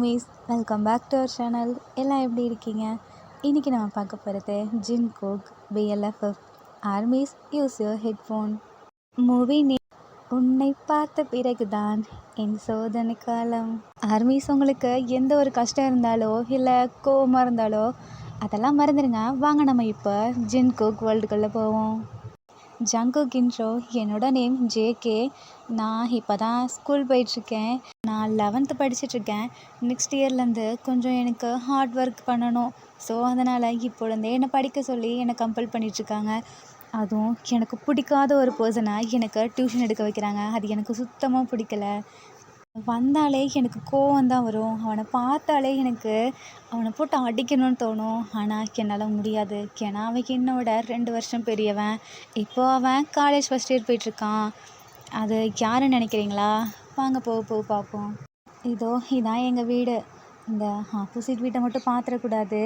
ஹோமீஸ், welcome back to our channel. எல்லாம் எப்படி இருக்கீங்க? இன்றைக்கி நம்ம பார்க்க போகிறது ஜின்கோக் BLFF armies use your headphone. Movie name உன்னை பார்த்த பிறகுதான் என் சோதனை காலம். ஆர்மீஸ், உங்களுக்கு எந்த ஒரு கஷ்டம் இருந்தாலோ இல்லை கோவமாக இருந்தாலோ அதெல்லாம் மறந்துடுங்க. வாங்க நம்ம இப்போ ஜின்கோக் வேர்ல்டுக்குள்ளே போவோம். Jungkook intro. என்னோட நேம் JK. நான் இப்போ தான் ஸ்கூல் போயிட்டுருக்கேன். நான் 11th படிச்சிட்ருக்கேன். நெக்ஸ்ட் இயர்லேருந்து கொஞ்சம் எனக்கு ஹார்ட் ஒர்க் பண்ணணும். ஸோ அதனால் இப்போலேருந்தே என்னை படிக்க சொல்லி என்னை கம்பல் பண்ணிகிட்ருக்காங்க. அதுவும் எனக்கு பிடிக்காத ஒரு பர்சனை எனக்கு டியூஷன் எடுக்க வைக்கிறாங்க. அது எனக்கு சுத்தமாக பிடிக்கல. வந்தாலே எனக்கு கோவம் தான் வரும். அவனை பார்த்தாலே எனக்கு அவனை போட்டு அடிக்கணும்னு தோணும். ஆனால் என்னால் முடியாது. ஏன்னா அவன் என்னோட 2 வருஷம் பெரியவன். இப்போது அவன் காலேஜ் ஃபஸ்ட் இயர் போயிட்டுருக்கான். அது யாருன்னு நினைக்கிறீங்களா? வாங்க போக பார்ப்போம். இதான் எங்கள் வீடு. இந்த ஆப்போசிட் வீட்டை மட்டும் பார்த்துடக்கூடாது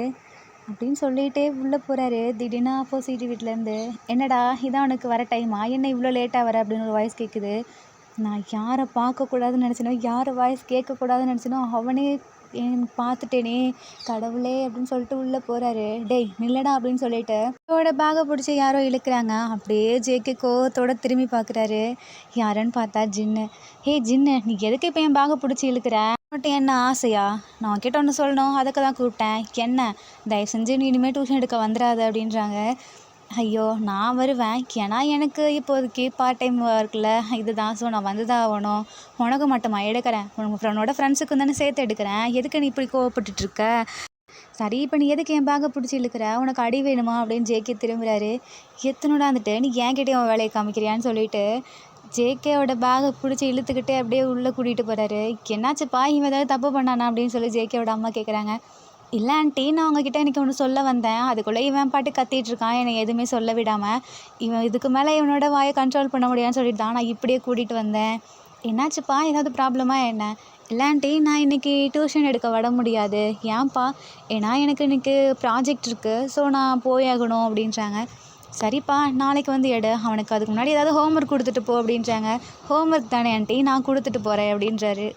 அப்படின்னு சொல்லிகிட்டே உள்ளே போகிறாரு. திடீர்னு ஆப்போசிட் வீட்டிலேருந்து, என்னடா இதான் உனக்கு வர டைமா, என்ன இவ்வளோ லேட்டாக வர அப்படின்னு ஒரு வாய்ஸ் கேட்குது. நான் யாரை பார்க்கக்கூடாதுன்னு நினச்சினோ, யார் வாய்ஸ் கேட்கக்கூடாதுன்னு நினச்சினோ அவனே எனக்கு பார்த்துட்டேனே கடவுளே அப்படின்னு சொல்லிட்டு உள்ளே போகிறாரு. டேய் நில்லடா அப்படின்னு சொல்லிட்டு அவரோட பேகை பிடிச்சி யாரோ இழுக்கிறாங்க. அப்படியே JK கோவத்தோட திரும்பி பார்க்குறாரு. யாருன்னு பார்த்தா ஜின்னு. ஹே ஜின்னு, நீ எதுக்கு இப்போ என் பேகை பிடிச்சி இழுக்கிற? மட்டும் என்ன ஆசையா? நான் கிட்ட ஒன்று சொல்லணும், அதுக்கு தான் கூப்பிட்டேன். என்ன, தயவு செஞ்சு நீ இனிமேல் டியூஷன் எடுக்க வந்துடாது அப்படின்றாங்க. ஐயோ, நான் வருவேன். ஏன்னா எனக்கு இப்போதைக்கு பார்ட் டைம் ஒர்க்கில் இதுதான். ஸோ நான் வந்து தான் ஆகணும். உனக்கு மட்டுமா எடுக்கிறேன்? உன்னோட ஃப்ரெண்ட்ஸுக்கு தானே சேர்த்து எடுக்கிறேன். எதுக்கு நீ இப்படி கோவப்பட்டுட்ருக்க? சரி, இப்போ நீ எதுக்கு என் பேகை பிடிச்சி இழுக்கிற? உனக்கு அடி வேணுமா அப்படின்னு JK திரும்புகிறாரு. எத்தனோட வந்துட்டு நீ என்கிட்டே அவன் வேலையை காமிக்கிறியான்னு சொல்லிட்டு JKவோட பேகை பிடிச்சி இழுத்துக்கிட்டே அப்படியே உள்ளே கூட்டிகிட்டு போகிறாரு. என்னாச்சுப்பா, இவன் ஏதாவது தப்பு பண்ணானா அப்படின்னு சொல்லி JKவோட அம்மா கேட்குறாங்க. இல்லை ஆண்டி, நான் உங்ககிட்ட இன்றைக்கி ஒன்று சொல்ல வந்தேன். அதுக்குள்ளே இவன் பாட்டு கத்திகிட்ருக்கான், என்னை எதுவுமே சொல்ல விடாமல். இவன் இதுக்கு மேலே இவனோட வாயை கண்ட்ரோல் பண்ண முடியாதுன்னு சொல்லிட்டு தான் நான் இப்படியே கூட்டிகிட்டு வந்தேன். என்னாச்சுப்பா, ஏதாவது ப்ராப்ளமா என்ன? இல்லை ஆண்டி, நான் இன்றைக்கி டியூஷன் எடுக்க வர முடியாது. ஏன்ப்பா? ஏன்னா எனக்கு இன்றைக்கி ப்ராஜெக்ட் இருக்குது. ஸோ நான் போயாகணும் அப்படின்றாங்க. சரிப்பா, நாளைக்கு வந்து எடு. அவனுக்கு அதுக்கு முன்னாடி ஏதாவது ஹோம்ஒர்க் கொடுத்துட்டு போ அப்படின்றாங்க. ஹோம்ஒர்க் தானே ஆண்டி, நான் கொடுத்துட்டு போகிறேன் அப்படின்றாரு.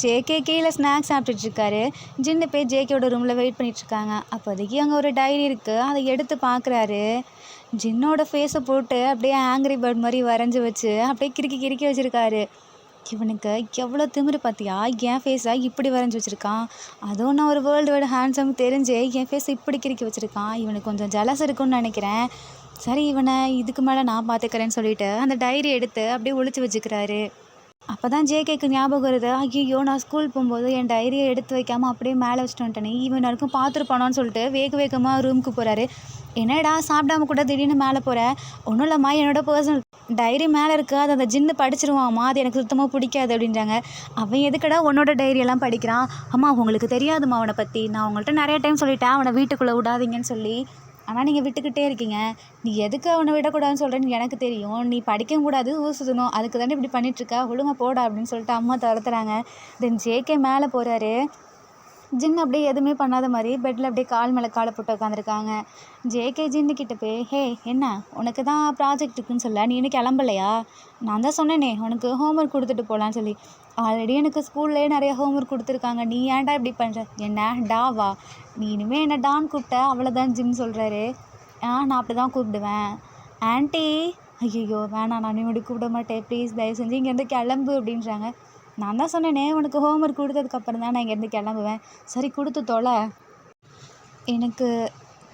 JK கீழே ஸ்நாக்ஸ் சாப்பிட்டுட்ருக்காரு. ஜின்னு போய் JKவோட ரூமில் வெயிட் பண்ணிகிட்ருக்காங்க. அப்போதைக்கு அங்கே ஒரு டைரி இருக்குது. அதை எடுத்து பார்க்குறாரு. ஜின்னோட ஃபேஸை போட்டு அப்படியே ஆங்க்ரி பேர்ட் மாதிரி வரைஞ்சி வச்சு அப்படியே கிறுக்கி வச்சுருக்காரு. இவனுக்கு எவ்வளோ திமிரு பார்த்தியா? என் ஃபேஸை இப்படி வரைஞ்சி வச்சுருக்கான். அதுவும் நான் ஒரு வேர்ல்டு வைடு ஹேண்ட்ஸம் தெரிஞ்சு என் ஃபேஸை இப்படி கிறுக்கி வச்சுருக்கான். இவனுக்கு கொஞ்சம் ஜலஸ் இருக்குன்னு நினைக்கிறேன். சரி, இவனை இதுக்கு மேலே நான் பார்த்துக்கிறேன்னு சொல்லிட்டு அந்த டைரி எடுத்து அப்படியே ஒளிச்சு வச்சுக்கிறாரு. அப்போ தான் JKக்கு ஞாபகம் வருது. ஐயோ, நான் ஸ்கூல் போகும்போது என் டைரியை எடுத்து வைக்காமல் அப்படியே மேலே வச்சுட்டு வந்துட்டேனே, இவன் வரைக்கும் பார்த்துருப்பானோன்னு சொல்லிட்டு வேகமாக ரூமுக்கு போகிறாரு. என்னடா சாப்பிடாம கூட திடீர்னு மேலே போகிற? ஒன்றும் இல்லைம்மா, என்னோட பர்சனல் டைரி மேலே இருக்குது. அது அந்த ஜின்னு படிச்சிருவாம்மா, அது எனக்கு சுத்தமாக பிடிக்காது அப்படின்றாங்க. அவன் எதுக்கடா உன்னோட டைரியெல்லாம் படிக்கிறான்? அம்மா, உங்களுக்கு தெரியாதும்மா அவனை பற்றி. நான் உங்கள்கிட்ட நிறைய டைம் சொல்லிட்டேன் அவனை வீட்டுக்குள்ளே விடாதீங்கன்னு சொல்லி. ஆனால் நீங்கள் விட்டுக்கிட்டே இருக்கீங்க. நீ எதுக்கு அவனை விடக்கூடாதுன்னு சொல்கிறேன்னு எனக்கு தெரியும். நீ படிக்கவும் கூடாது, ஊர் சுற்றணும், அதுக்கு தானே இப்படி பண்ணிகிட்ருக்கா, ஒழுங்கா போடா அப்படின்னு சொல்லிட்டு அம்மா துரத்துறாங்க. தென் JK மேலே போகிறாரு. ஜின்னு அப்படியே எதுவுமே பண்ணாத மாதிரி பெட்டில் அப்படியே கால் மேலே காலை போட்டு உட்காந்துருக்காங்க. JK ஜின்னுக்கிட்ட போய், ஹே என்ன, உனக்கு தான் ப்ராஜெக்ட் இருக்குன்னு சொல்ல, நீ இன்னும் கிளம்பலையா? நான் தான் சொன்னேனே உனக்கு ஹோம்ஒர்க் கொடுத்துட்டு போகலான்னு சொல்லி. ஆல்ரெடி எனக்கு ஸ்கூல்லேயே நிறைய ஹோம்ஒர்க் கொடுத்துருக்காங்க. நீ ஏன்டா இப்படி பண்ணுற? என்ன டாவா? நீ இனிமேல் என்ன டான்னு கூப்பிட்ட அவ்வளோதான் ஜின்னு சொல்கிறாரு. நான் அப்படி தான் கூப்பிடுவேன். ஆண்டி, ஐயோ வேணாம், நான் இப்படி கூப்பிட மாட்டேன், ப்ளீஸ் தயவு செஞ்சு இங்கேருந்து கிளம்பு அப்படின்றாங்க. நான் தான் சொன்னேனே உனக்கு ஹோம்ஒர்க் கொடுத்ததுக்கப்புறம் தான் நான் இங்கேருந்து கிளம்புவேன். சரி கொடுத்து தொலை.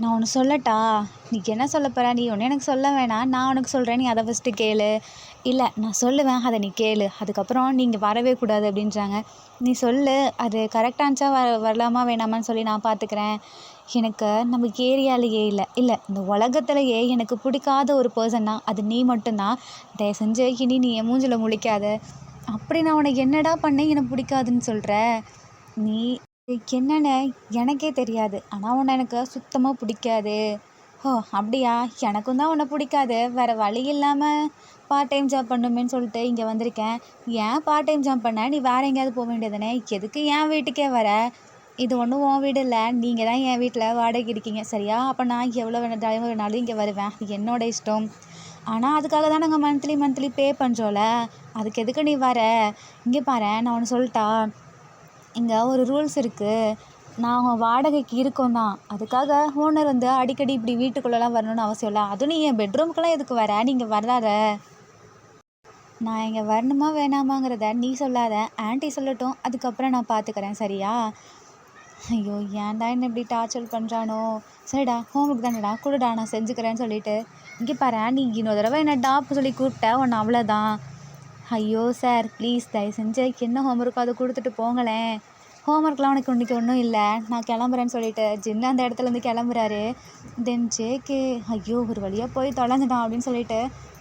நான் ஒன்று சொல்லட்டா? நீ என்ன சொல்ல போகிற? நீ ஒன்று எனக்கு சொல்ல வேணாம், நான் உனக்கு சொல்கிறேன், நீ அதை ஃபஸ்ட்டு கேளு. இல்லை, நான் சொல்லுவேன், அதை நீ கேளு, அதுக்கப்புறம் நீங்கள் வரவே கூடாது அப்படின்றாங்க. நீ சொல்லு, அது கரெக்டாக வரலாமா வேணாமான்னு சொல்லி நான் பார்த்துக்கிறேன். எனக்கு நம்ம ஏரியாலேயே இல்லை இந்த உலகத்துலையே எனக்கு பிடிக்காத ஒரு பர்சன்னா அது நீ மட்டும்தான். தயவு செஞ்சு இனி நீ என் மூஞ்சில் முழிக்காத. அப்படி நான் உனக்கு என்னடா பண்ணேன் எனக்கு பிடிக்காதுன்னு சொல்கிற? நீ என்னென்னு எனக்கே தெரியாது, ஆனால் உன்னை எனக்கு சுத்தமாக பிடிக்காது. ஓ அப்படியா? எனக்கும் தான் உன்னை பிடிக்காது. வேறு வழி இல்லாமல் பார்ட் டைம் ஜாப் பண்ணுமேன்னு சொல்லிட்டு இங்கே வந்திருக்கேன். ஏன் பார்ட் டைம் ஜாப் பண்ண? நீ வேறு எங்கேயாவது போக வேண்டியதானே? எதுக்கு என் வீட்டுக்கே வர? இது ஒன்றும் உன் வீடு இல்லை, நீங்கள் தான் என் வீட்டில் வாடகை இருக்கீங்க சரியா? அப்போ நான் எவ்வளோ வேணாலும் இங்கே வருவேன், அது என்னோட இஷ்டம். ஆனால் அதுக்காக தான் நாங்கள் மந்த்லி பே பண்ணுறோம்ல, அதுக்கு எதுக்கு நீ வர? இங்கே பாரு, நான் ஒன்று சொல்லிட்டா? இங்கே ஒரு ரூல்ஸ் இருக்குது. நாங்கள் வாடகைக்கு இருக்கோம் தான். அதுக்காக ஓனர் வந்து அடிக்கடி இப்படி வீட்டுக்குள்ளெல்லாம் வரணும்னு அவசியம் இல்லை. அதுவும் நீ என் பெட்ரூம்க்கெல்லாம் எதுக்கு வர? நீங்கள் வராத. நான் இங்கே வரணுமா வேணாமாங்கிறத நீ சொல்லாத, ஆன்ட்டி சொல்லட்டும். அதுக்கப்புறம் நான் பார்த்துக்கிறேன், சரியா? ஐயோ, ஏன்டா என்ன இப்படி டார்ச்சர் பண்ணுறானோ. சரிடா, ஹோம்ஒர்க் தானேடா, கொடுடா, நான் செஞ்சுக்கிறேன்னு சொல்லிட்டு, இங்கே பாரு, நீ இன்னொரு தடவை என்ன டாப்பு சொல்லி கூப்பிட்ட உன்னை அவ்வளோதான். ஐயோ சார், ப்ளீஸ் தயவு செஞ்சு என்ன ஹோம்ஒர்க்கோ அதை கொடுத்துட்டு போங்களேன். ஹோம்ஒர்க்லாம் உனக்கு இன்றைக்கி ஒன்றும் இல்லை, நான் கிளம்புறேன்னு சொல்லிட்டு ஜின்னு அந்த இடத்துலேருந்து கிளம்புறாரு. தென் ஜேகே ஐயோ ஒரு வழியாக போய் தொலைஞ்சிட்டான் அப்படின்னு சொல்லிட்டு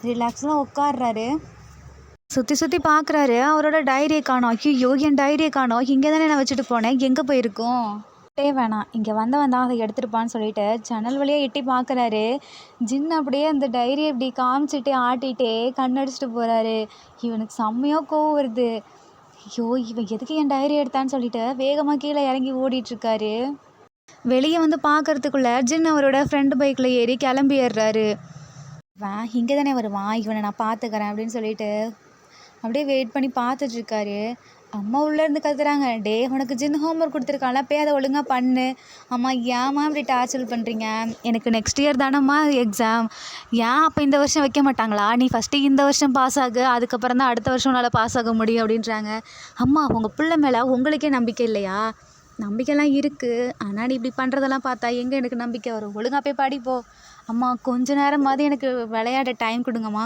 ரிலாக்ஸ்லாம் உட்காடுறாரு. சுற்றி சுற்றி பார்க்குறாரு, அவரோட டைரியை காணோம். ஐயோ என் டைரியை காணோம், இங்கே தானே நான் வச்சுட்டு போனேன், எங்கே போயிருக்கோம்? வேணாம், இங்கே வந்தவன் தான் அதை எடுத்துருப்பான்னு சொல்லிட்டு ஜன்னல் வழியாக எட்டி பார்க்குறாரு. ஜின் அப்படியே அந்த டைரியை இப்படி காமிச்சிட்டு ஆட்டிகிட்டே கண்ணடிச்சிட்டு போகிறாரு. இவனுக்கு செம்மையாக கோவம் வருது. ஐயோ இவன் எதுக்கு என் டைரி எடுத்தான்னு சொல்லிட்டு வேகமாக கீழே இறங்கி ஓடிட்டுருக்காரு. வெளியே வந்து பார்க்கறதுக்குள்ளே ஜின் அவரோட ஃப்ரெண்டு பைக்கில் ஏறி கிளம்பி ஏறுறாரு. இங்கே தானே வருவான், இவனை நான் பார்த்துக்கிறேன் அப்படின்னு சொல்லிட்டு அப்படியே வெயிட் பண்ணி பார்த்துட்ருக்காரு. அம்மா உள்ளேருந்து கத்துறாங்க, டே உனக்கு ஜின் ஹோம்ஒர்க் கொடுத்துருக்கான்ல, போய் அதை ஒழுங்காக பண்ணு. அம்மா ஏம்மா இப்படி டார்ச்சர் பண்ணுறீங்க, எனக்கு நெக்ஸ்ட் இயர் தானம்மா எக்ஸாம், ஏன் அப்போ இந்த வருஷம் வைக்க மாட்டாங்களா? நீ ஃபஸ்ட்டு இந்த வருஷம் பாஸ் ஆகு, அதுக்கப்புறம் தான் அடுத்த வருஷம் உன்னால் பாஸ் ஆக முடியும் அப்படின்றாங்க. அம்மா உங்கள் பிள்ளை மேலே உங்களுக்கே நம்பிக்கை இல்லையா? நம்பிக்கைலாம் இருக்குது, ஆனால் நீ இப்படி பண்ணுறதெல்லாம் பார்த்தா எங்கே எனக்கு நம்பிக்கை வரும்? ஒழுங்காக போய் படிப்போ. அம்மா கொஞ்ச நேரமாவது எனக்கு விளையாட டைம் கொடுங்கம்மா.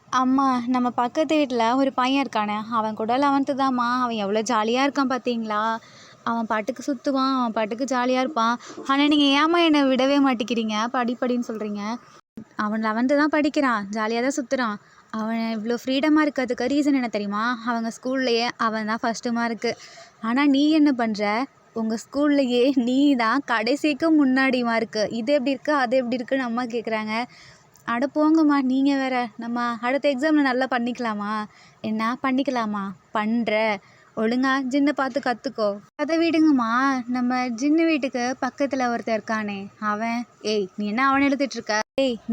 அம்மா நம்ம பக்கத்து வீட்டில் ஒரு பையன் இருக்கானே, அவன் கூட 11th தான்மா, அவன் எவ்வளோ ஜாலியாக இருக்கான் பார்த்தீங்களா? அவன் பாட்டுக்கு சுற்றுவான், அவன் பாட்டுக்கு ஜாலியாக இருப்பான். ஆனால் நீங்கள் ஏம்மா என்னை விடவே மாட்டேங்கிறீங்க, படின்னு சொல்கிறீங்க? அவன் 11th தான் படிக்கிறான், ஜாலியாக தான் சுற்றுறான். அவன் இவ்வளோ ஃப்ரீடமாக இருக்கிறதுக்கு ரீசன் என்ன தெரியுமா? அவங்க ஸ்கூல்லையே அவன் தான் ஃபஸ்ட்டு மார்க்கு. ஆனால் நீ என்ன பண்ணுற? உங்கள் ஸ்கூல்லையே நீ தான் கடைசிக்கு முன்னாடி மார்க்கு. இது எப்படி இருக்குது, அது எப்படி இருக்குன்னு அம்மா கேட்குறாங்க. அட போங்கம்மா, நீங்கள் வேறு, நம்ம அடுத்த எக்ஸாமில் நல்லா பண்ணிக்கலாமா? என்ன பண்ணிக்கலாமா? பண்ணுற ஒழுங்கா ஜின்னை பார்த்து கற்றுக்கோ. அதை விடுங்கம்மா, நம்ம ஜின்னு வீட்டுக்கு பக்கத்தில் ஒருத்தர் இருக்கானே அவன், நீ என்ன அவனை எடுத்துகிட்ருக்க?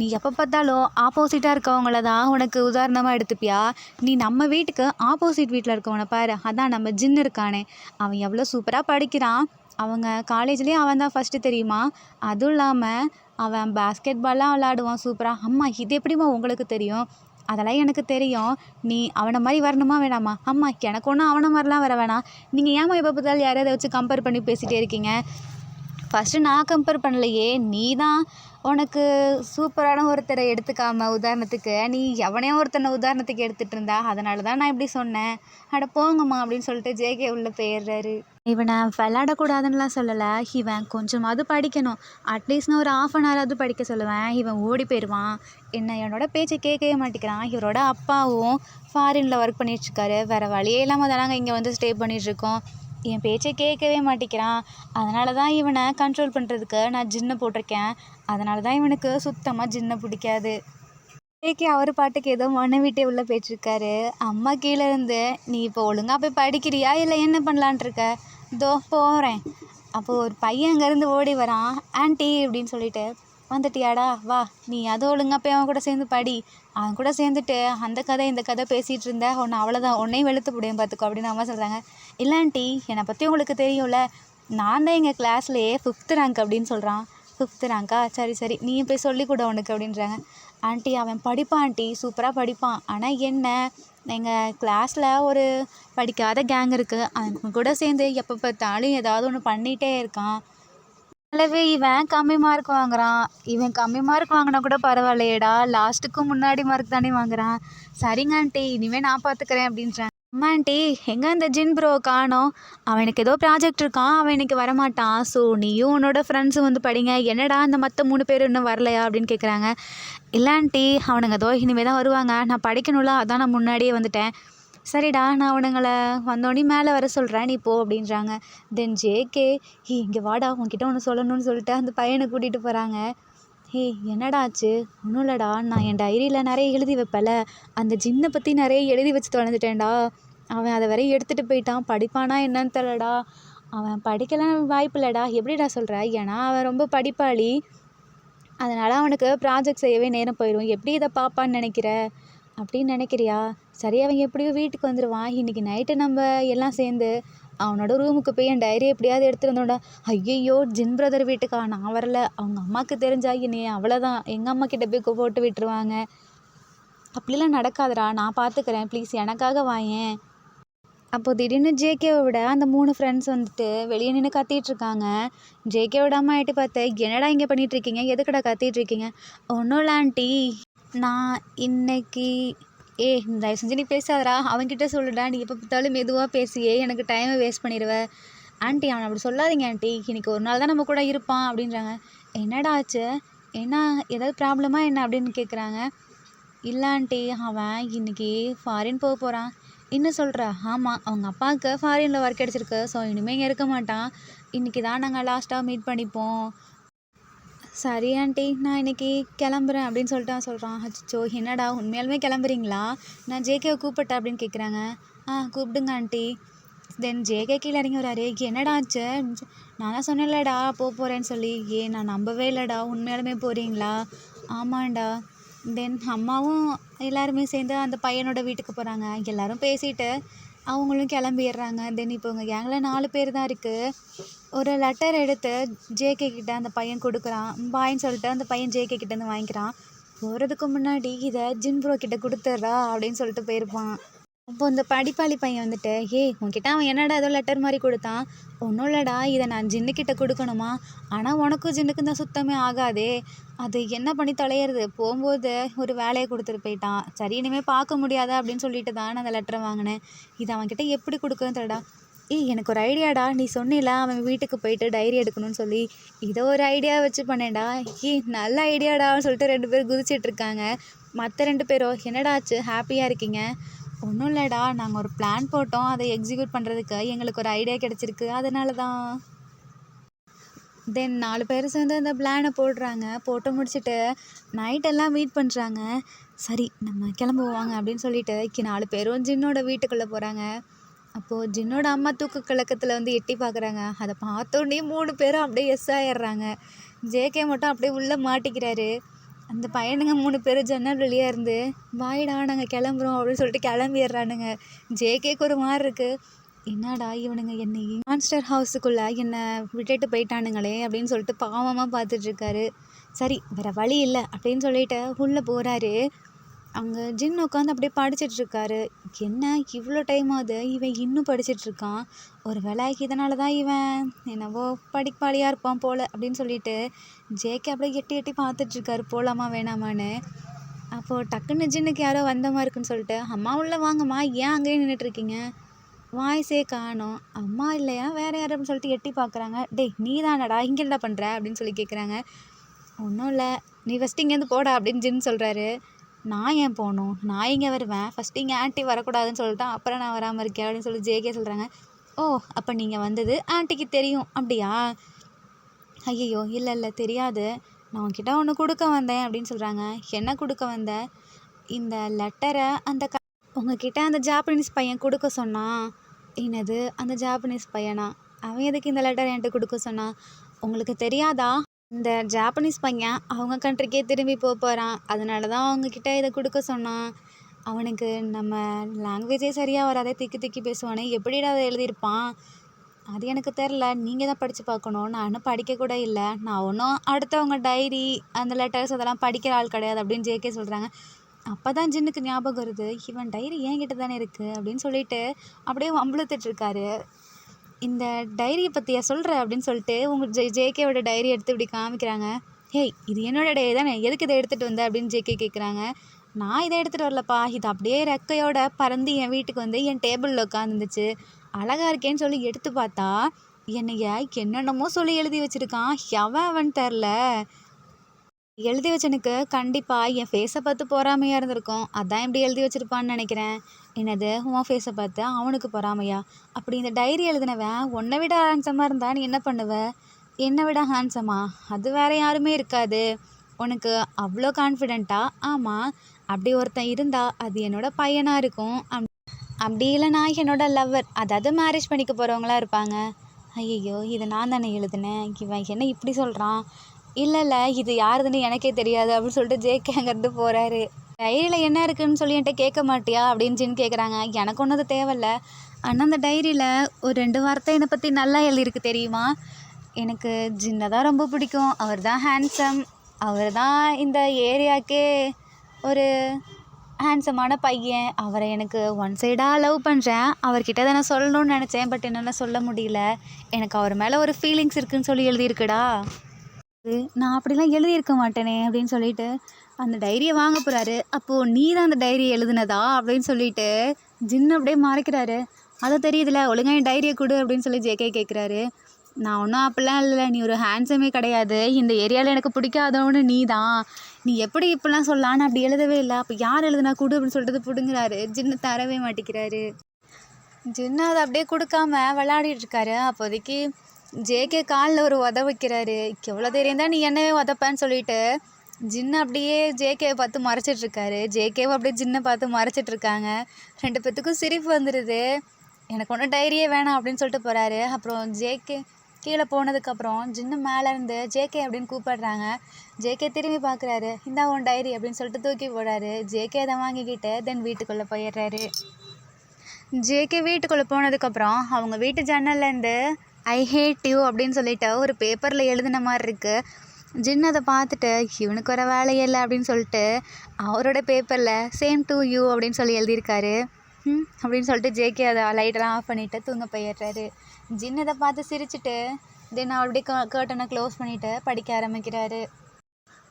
நீ எப்போ பார்த்தாலும் ஆப்போசிட்டாக இருக்கவங்கள தான் உனக்கு உதாரணமாக எடுத்துப்பியா? நீ நம்ம வீட்டுக்கு ஆப்போசிட் வீட்டில் இருக்கவனை பாரு, அதான் நம்ம ஜின்னு இருக்கானே, அவன் எவ்வளோ சூப்பராக படிக்கிறான். அவங்க காலேஜ்லேயும் அவன் தான் ஃபஸ்ட்டு தெரியுமா? அதுவும் இல்லாமல் அவன் பேஸ்கெட் பால்லாம் விளாடுவான் சூப்பராக. அம்மா இது எப்படிம்மா உங்களுக்கு தெரியும்? அதெல்லாம் எனக்கு தெரியும். நீ அவனை மாதிரி வரணுமா வேணாமா? அம்மா எனக்கு ஒன்றும் அவனை மாதிரிலாம் வர வேணாம். நீங்கள் ஏம்மா எப்போ பார்த்தாலும் யாரையாவது வச்சு கம்பேர் பண்ணி பேசிகிட்டே இருக்கீங்க? ஃபஸ்ட்டு நான் கம்பேர் பண்ணலையே, நீ தான் உனக்கு சூப்பரான ஒருத்தரை எடுத்துக்காம உதாரணத்துக்கு நீ எவனையோ ஒருத்தனை உதாரணத்துக்கு எடுத்துகிட்டு இருந்தா, அதனால தான் நான் இப்படி சொன்னேன். அட போங்கம்மா அப்படின்னு சொல்லிட்டு ஜேகே உள்ளே போயிடுறாரு. இவனை விளாடக்கூடாதுன்னெலாம் சொல்லலை, இவன் கொஞ்சமாவது படிக்கணும். அட்லீஸ்ட் நான் ஒரு 1/2 hour படிக்க சொல்லுவேன், இவன் ஓடி போயிடுவான். என்னோட பேச்சை கேட்கவே மாட்டேங்கிறான். இவரோட அப்பாவும் ஃபாரினில் ஒர்க் பண்ணிகிட்ருக்காரு, வேறு வழியே இல்லாமல் தானே இங்கே வந்து ஸ்டே பண்ணிகிட்ருக்கோம். என் பேச்சை கேட்கவே மாட்டேங்கிறான். அதனால தான் இவனை கண்ட்ரோல் பண்ணுறதுக்கு நான் ஜின்னை போட்டிருக்கேன். அதனால தான் இவனுக்கு சுத்தமாக ஜின்னை பிடிக்காது. ஜேகே அவர் பாட்டுக்கு ஏதோ மண்ணை விட்டே உள்ளே போயிட்டுருக்காரு. அம்மா கீழே இருந்து, நீ இப்போ ஒழுங்காக போய் படிக்கிறியா இல்லை என்ன பண்ணலான்ட்டு இருக்க? இதோ போகிறேன். அப்போது ஒரு பையன் அங்கேருந்து ஓடி வரான். ஆன்ட்டி அப்படின்னு சொல்லிட்டு, வந்துட்டியாடா வா, நீ அதை ஒழுங்காக போய் அவன் கூட சேர்ந்து படி. அவன் கூட சேர்ந்துட்டு அந்த கதை இந்த கதை பேசிகிட்டு இருந்த உன்னை அவ்வளோதான், உன்னையும் வெளுத்து முடியும் பார்த்துக்கோ அப்படின்னு அம்மா சொல்கிறாங்க. இல்லை ஆன்ட்டி, என்னை பற்றி உங்களுக்கு தெரியும்ல, நான் தான் எங்கள் கிளாஸ்லேயே 5th ரேங்க் அப்படின்னு சொல்கிறான். 5th ரேங்க்கா? சரி சரி, நீயும் போய் சொல்லிக் கொடு அவனுக்கு அப்படின்றாங்க. ஆண்டி அவன் படிப்பான் ஆண்டி, சூப்பராக படிப்பான். ஆனால் என்ன, எங்கள் கிளாஸில் ஒரு படிக்காத கேங் இருக்குது, அவன் கூட சேர்ந்து எப்போ பார்த்தாலும் ஏதாவது ஒன்று பண்ணிகிட்டே இருக்கான். அல்லவே இவன் கம்மி மார்க் வாங்குறான். இவன் கம்மி மார்க் வாங்கினா கூட பரவாயில்லையேடா, லாஸ்ட்டுக்கும் முன்னாடி மார்க் தானே வாங்குறான். சரிங்க ஆண்டி, இனிமேல் நான் பார்த்துக்கிறேன் அப்படின்றான். அம்மா ஆண்டி, எங்கே அந்த ஜின் ப்ரோ காணோம்? அவனுக்கு ஏதோ ப்ராஜெக்ட் இருக்கான், அவன் இன்றைக்கி வரமாட்டான். ஸோ நீயும் உன்னோட ஃப்ரெண்ட்ஸும் வந்து படிங்க. என்னடா அந்த மற்ற 3 பேர் இன்னும் வரலையா அப்படின்னு கேட்குறாங்க. இல்லை ஆண்டி, அவனுங்க ஏதோ இனிமேல் தான் வருவாங்க, நான் படிக்கணும்ல, அதான் நான் முன்னாடியே வந்துட்டேன். சரிடா, நான் அவனுங்களை வந்தோடனே மேலே வர சொல்கிறேன், நீ போ அப்படின்றாங்க. தென் ஜேகே, இங்கே வாடா, உன்கிட்ட ஒன்று சொல்லணும்னு சொல்லிட்டு அந்த பையனை கூட்டிகிட்டு போகிறாங்க. என்னடா ஆச்சு? ஒன்றும் இல்லைடா, நான் என் டைரியில் நிறைய எழுதி வைப்பேல, அந்த ஜின்னை பற்றி நிறைய எழுதி வச்சு தொலைஞ்சிட்டேன்டா. அவன் அதை வரையும் எடுத்துகிட்டு போயிட்டான், படிப்பானா என்னன்னு தெரியலடா. அவன் படிக்கலாம் வாய்ப்பு இல்லைடா. எப்படிடா சொல்கிற? ஏன்னா அவன் ரொம்ப படிப்பாளி, அதனால் அவனுக்கு ப்ராஜெக்ட் செய்யவே நேரம் போயிடும். எப்படி இதை பார்ப்பான்னு நினைக்கிற? அப்படின்னு நினைக்கிறியா? சரி, அவன் எப்படியும் வீட்டுக்கு வந்துடுவான். இன்றைக்கி நைட்டு நம்ம எல்லாம் சேர்ந்து அவனோட ரூமுக்கு போய் என் டைரி எப்படியாவது எடுத்துகிட்டு வந்தோடா. ஐயையோ ஜின் பிரதர் வீட்டுக்கா நான் வரல, அவங்க அம்மாவுக்கு தெரிஞ்சா என்னைய அவ்வளோதான், எங்கள் அம்மா கிட்ட போய் போட்டு விட்டுருவாங்க. அப்படிலாம் நடக்காதடா, நான் பார்த்துக்கிறேன், ப்ளீஸ் எனக்காக வாயேன். அப்போது திடீர்னு ஜேகேவை விட அந்த 3 ஃப்ரெண்ட்ஸ் வந்துட்டு வெளியே நின்று கத்திகிட்ருக்காங்க. ஜேகேவோட அம்மா ஆகிட்டு பார்த்து, என்னடா இங்கே பண்ணிகிட்ருக்கீங்க, எதுக்குடா கத்திகிட்ருக்கீங்க? ஒன்றும் இல்லை ஆண்டி, நான் இன்னைக்கு தயவு செஞ்சு நீ பேசாதடா, அவன்கிட்ட சொல்லுடா, நீ எப்போ பார்த்தாலும் மெதுவாக பேசியே எனக்கு டைமை வேஸ்ட் பண்ணிடுவ. ஆண்டி அவனை அப்படி சொல்லாதீங்க ஆண்டி, இன்றைக்கி ஒரு நாள் தான் நம்ம கூட இருப்பான் அப்படின்றாங்க. என்னடா ஆச்சு, என்ன ஏதாவது ப்ராப்ளமா என்ன அப்படின்னு கேட்குறாங்க. இல்லை ஆண்டி, அவன் இன்றைக்கி ஃபாரின் போக போகிறான். இன்னும் சொல்கிற? ஆமாம், அவங்க அப்பாவுக்கு ஃபாரினில் ஒர்க் கிடச்சிருக்கு, ஸோ இனிமேல் இங்கே இருக்க மாட்டான். இன்றைக்கி தான் நாங்கள் லாஸ்ட்டாக மீட் பண்ணிப்போம். சரி ஆண்டி, நான் இன்றைக்கி கிளம்புறேன் அப்படின்னு சொல்லிட்டு அவன் சொல்கிறான். அச்சோ என்னடா உண்மையாலுமே கிளம்புறீங்களா, நான் ஜேகேவை கூப்பிட்டேன் அப்படின்னு கேட்குறாங்க. கூப்பிடுங்க ஆண்டி. தென் ஜேகே கீழே இறங்கி வராரு. என்னடா ஆச்சு? நான் தான் சொன்னேன்லடா போகிறேன்னு சொல்லி. நான் நம்பவே இல்லைடா, உண்மையாலுமே போகிறீங்களா? ஆமாண்டா. தென் அம்மாவும் எல்லாருமே சேர்ந்து அந்த பையனோட வீட்டுக்கு போகிறாங்க. எல்லோரும் பேசிட்டு அவங்களும் கிளம்பிடுறாங்க. தென் இப்போ உங்கள் கேங்கில் 4 பேர் தான் இருக்குது. ஒரு லெட்டர் எடுத்து ஜேகே கிட்ட அந்த பையன் கொடுக்குறான். பாயின்னு சொல்லிட்டு அந்த பையன் ஜேகே கிட்டேருந்து வாங்கிக்கிறான். போகிறதுக்கு முன்னாடி இதை ஜின் ப்ரோ கிட்ட கொடுத்துட்றா அப்படின்னு சொல்லிட்டு போயிருப்பான். அப்போ இந்த படிப்பாளி பையன் வந்துட்டு, உன்கிட்ட அவன் என்னடா ஏதோ லெட்டர் மாதிரி கொடுத்தான்? ஒன்றும் இல்லைடா, இதை நான் ஜின்னுக்கிட்ட கொடுக்கணுமா? ஆனால் உனக்கும் ஜின்னுக்கும் தான் சுத்தமே ஆகாதே, அது என்ன பண்ணி தொலையிறது? போகும்போது ஒரு வேலையை கொடுத்துட்டு போயிட்டான். சரி இனிமேல் பார்க்க முடியாதா அப்படின்னு சொல்லிட்டு தான் நான் அந்த லெட்டரை வாங்கினேன். இது அவன்கிட்ட எப்படி கொடுக்குன்னு தெரியடா. எனக்கு ஒரு ஐடியாடா, நீ சொன்னில அவன் வீட்டுக்கு போயிட்டு டைரி எடுக்கணும்னு சொல்லி, இதை ஒரு ஐடியா வச்சு பண்ணேன்டா. நல்ல ஐடியாடான்னு சொல்லிட்டு 2 பேர் குதிச்சிட்ருக்காங்க. மற்ற 2 பேரும் என்னடாச்சு ஹாப்பியாக இருக்கீங்க? ஒன்றும் இல்லைடா, நாங்கள் ஒரு பிளான் போட்டோம், அதை எக்ஸிக்யூட் பண்ணுறதுக்கு எங்களுக்கு ஒரு ஐடியா கிடச்சிருக்கு, அதனால தான். தென் 4 பேர் சேர்ந்து அந்த பிளானை போட்டு முடிச்சுட்டு நைட்டெல்லாம் மீட் பண்ணுறாங்க. சரி நம்ம கிளம்புவாங்க அப்படின்னு சொல்லிட்டு 4 பேரும் ஜின்னோட வீட்டுக்குள்ளே போகிறாங்க. அப்போது ஜின்னோட அம்மா தூக்கு கலக்கத்தில் வந்து எட்டி பார்க்குறாங்க. அதை பார்த்தோன்னே 3 பேரும் அப்படியே எஸ் ஆயிடுறாங்க. ஜேகே மட்டும் அப்படியே உள்ளே மாட்டிக்கிறாரு. அந்த பையனுங்க 3 பேரும் ஜன்னல் வெளியே இருந்து, வாயிடா நாங்கள் கிளம்புறோம் அப்படின்னு சொல்லிட்டு கிளம்பிடுறானுங்க. ஜேகேக்கு ஒரு மாதிரி இருக்குது, என்னடா இவனுங்க என்னை மான்ஸ்டர் ஹவுஸுக்குள்ளே என்னை விட்டுட்டு போயிட்டானுங்களே அப்படின்னு சொல்லிட்டு பாவமாக பார்த்துட்ருக்காரு. சரி வேறு வழி இல்லை அப்படின்னு சொல்லிட்டு உள்ளே போகிறாரு. அங்கே ஜின் உட்காந்து அப்படியே படிச்சிட்ருக்காரு. என்ன இவ்வளோ டைம் ஆகுது, இவன் இன்னும் படிச்சிட்ருக்கான், ஒரு வேளை இதனால தான் இவன் என்னவோ படிப்பாளியாக இருப்பான் போல் அப்படின்னு சொல்லிட்டு ஜேகே அப்படியே எட்டி எட்டி பார்த்துட்ருக்காரு போகலாமா வேணாமான்னு. அப்போது டக்குன்னு ஜின்னுக்கு யாரோ வந்தமா இருக்குன்னு சொல்லிட்டு, அம்மா உள்ளே வாங்கம்மா, ஏன் அங்கேயே நின்றுட்டுருக்கீங்க? வாய்ஸே காணோம். அம்மா இல்லையா வேறு யாரும் அப்படின்னு சொல்லிட்டு எட்டி பார்க்குறாங்க. டேய் நீ தானடா, இங்கே என்ன பண்ணுற அப்படின்னு சொல்லி கேட்குறாங்க. ஒன்றும் இல்லை, நீ ஃபஸ்ட்டு இங்கேருந்து போடா அப்படின்னு ஜின் சொல்கிறாரு. நான் ஏன் போகணும், நான் இங்கே வருவேன், ஃபஸ்ட்டு இங்கே ஆண்டி வரக்கூடாதுன்னு சொல்லிட்டேன், அப்புறம் நான் வராமல் இருக்கேன் அப்படின்னு சொல்லி ஜேகே சொல்கிறாங்க. ஓ அப்போ நீங்கள் வந்தது ஆண்டிக்கு தெரியும் அப்படியா? ஐயையோ இல்லை தெரியாது, நான் உன்கிட்ட ஒன்று கொடுக்க வந்தேன் அப்படின்னு சொல்கிறாங்க. என்ன கொடுக்க வந்த? இந்த லெட்டரை அந்த உங்ககிட்ட அந்த ஜாப்பனீஸ் பையன் கொடுக்க சொன்னான். என்னது அந்த ஜாப்பனீஸ் பையனா? அவன் எதுக்கு இந்த லெட்டரை என்கிட்ட கொடுக்க சொன்னான்? உங்களுக்கு தெரியாதா, இந்த ஜாப்பனீஸ் பையன் அவங்க கண்ட்ரிக்கே திரும்பி போகிறான், அதனால தான் அவங்கக்கிட்ட இதை கொடுக்க சொன்னான். அவனுக்கு நம்ம லாங்குவேஜே சரியாக வராதே, திக்கி பேசுவானே, எப்படிடா அதை எழுதியிருப்பான்? அது எனக்கு தெரில, நீங்கள் தான் படித்து பார்க்கணும், நான் இன்னும் படிக்கக்கூட இல்லை, நான் ஒன்றும் அடுத்தவங்க டைரி அந்த லெட்டர்ஸ் அதெல்லாம் படிக்கிற ஆள் கிடையாது அப்படின்னு ஜேகே சொல்கிறாங்க. அப்போ தான் ஜின்னுக்கு ஞாபகம் வருது, இவன் டைரி என்கிட்ட தானே இருக்குது அப்படின்னு சொல்லிட்டு அப்படியே வம்பளுத்துட்ருக்காரு. இந்த டைரியை பற்றியா சொல்கிற அப்படின்னு சொல்லிட்டு உங்கள் ஜேகேவோட டைரி எடுத்து இப்படி காமிக்கிறாங்க. இது என்னோடய டைரி தானே, எதுக்கு இதை எடுத்துகிட்டு வந்த அப்படின்னு ஜேகே கேட்குறாங்க. நான் இதை எடுத்துகிட்டு வரலப்பா, இது அப்படியே ரெக்கையோட பறந்து என் வீட்டுக்கு வந்து என் டேபிளில் உட்காந்துருந்துச்சு, அழகாக இருக்கேன்னு சொல்லி எடுத்து பார்த்தா என்னைய என்னென்னமோ சொல்லி எழுதி வச்சுருக்கான், அவன் தெரில. எழுதி வச்சனுக்கு கண்டிப்பாக என் ஃபேஸை பார்த்து பொறாமையாக இருந்திருக்கும், அதான் இப்படி எழுதி வச்சுருப்பான்னு நினைக்கிறேன். என்னது உன் ஃபேஸை பார்த்து அவனுக்கு பொறாமையா? அப்படி இந்த டைரி எழுதினவன் உன்னை விட ஹேண்ட்ஸமாக இருந்தா நீ என்ன பண்ணுவ? என்னை விட ஹேண்ட்ஸமா? அது வேறு யாருமே இருக்காது. உனக்கு அவ்வளோ கான்ஃபிடெண்ட்டா? ஆமாம், அப்படி ஒருத்தன் இருந்தா அது என்னோட பையனாக இருக்கும், அப்படி இல்லைனா என்னோட லவ்வர், அதாவது மேரேஜ் பண்ணிக்க போகிறவங்களா இருப்பாங்க. ஐயையோ இதை நான் தானே எழுதினேன், இவன் என்ன இப்படி சொல்கிறான்? இல்லை இது யாருதுன்னு எனக்கே தெரியாது அப்படின்னு சொல்லிட்டு ஜேகே அங்கேருந்து போகிறாரு. டைரியில் என்ன இருக்குதுன்னு சொல்லி என்கிட்ட கேட்க மாட்டியா அப்படின்னு ஜின் கேட்குறாங்க. எனக்கு ஒன்றும் அது தேவையில்ல, ஆனால் அந்த டைரியில் ஒரு 2 வார்த்தை என்னை பற்றி நல்லா எழுதியிருக்கு தெரியுமா? எனக்கு ஜின்னை தான் ரொம்ப பிடிக்கும். அவர் தான் ஹேண்ட்ஸம். அவர் தான் இந்த ஏரியாவுக்கே ஒரு ஹேண்ட்ஸமான பையன். அவரை எனக்கு ஒன் சைடாக லவ் பண்ணுறேன். அவர்கிட்ட தான் நான் சொல்லணும்னு நினச்சேன். பட் என்னால் சொல்ல முடியல. எனக்கு அவர் மேலே ஒரு ஃபீலிங்ஸ் இருக்குதுன்னு சொல்லி எழுதியிருக்குடா. நான் அப்படிலாம் எழுதியிருக்க மாட்டேனே அப்படின்னு சொல்லிட்டு அந்த டைரியை வாங்க போகிறாரு. அப்போது நீ தான் அந்த டைரியை எழுதுனதா அப்படின்னு சொல்லிட்டு ஜின்னு அப்படியே மறைக்கிறாரு. அதை தெரியுதுல, ஒழுங்காக என் டைரியை கொடு அப்படின்னு சொல்லி ஜேகே கேட்குறாரு. நான் ஒன்றும் அப்படிலாம் இல்லை, நீ ஒரு ஹேண்ட்ஸமே கிடையாது, இந்த ஏரியாவில் எனக்கு பிடிக்காதவனு நீ தான், நீ எப்படி இப்படிலாம் சொல்லலாம், நான் அப்படி எழுதவே இல்லை, அப்போ யார் எழுதுனா கொடு அப்படின்னு சொல்லிட்டு பிடுங்குறாரு. ஜின்னு தரவே மாட்டேங்கிறாரு. ஜின்னு அதை அப்படியே கொடுக்காம விளையாடிட்டு இருக்காரு. அப்போதைக்கு ஜேகே காலில் ஒரு உத வைக்கிறாரு. எவ்வளோ தைரியம் தான் நீ என்னவே உதப்பேன்னு சொல்லிட்டு ஜின்னு அப்படியே ஜேகேவை பார்த்து மறைச்சிட்ருக்காரு. ஜேகேவை அப்படியே ஜின்னை பார்த்து மறைச்சிட்ருக்காங்க. 2 பேத்துக்கும் சிரிப்பு வந்துடுது. எனக்கு ஒன்றும் டைரியே வேணாம் அப்படின்னு சொல்லிட்டு போகிறாரு. அப்புறம் ஜேகே கீழே போனதுக்கப்புறம் ஜின்னு மேலேருந்து ஜேகே அப்படின்னு கூப்பிடுறாங்க. ஜேகே திரும்பி பார்க்குறாரு. இந்தா உன் டைரி அப்படின்னு சொல்லிட்டு தூக்கி போடுறாரு. ஜேகே அதை வாங்கிக்கிட்டு தென் வீட்டுக்குள்ளே போயிடுறாரு. ஜேகே வீட்டுக்குள்ளே போனதுக்கப்புறம் அவங்க வீட்டு ஜன்னல்லேருந்து ஐ ஹேட் யூ அப்படின்னு சொல்லிட்டு ஒரு பேப்பரில் எழுதின மாதிரி இருக்குது. ஜின்னு அதை பார்த்துட்டு இவனுக்கு வர வேலையே இல்லை அப்படின்னு சொல்லிட்டு அவரோட பேப்பரில் சேம் டு யூ அப்படின்னு சொல்லி எழுதியிருக்காரு. அப்படின்னு சொல்லிட்டு ஜேகே அதை லைட்டெல்லாம் ஆஃப் பண்ணிவிட்டு தூங்க போயிடுறாரு. ஜின்னு அதை பார்த்து சிரிச்சுட்டு தென் அப்படியே கர்ட்டனை க்ளோஸ் பண்ணிவிட்டு படிக்க ஆரம்பிக்கிறாரு.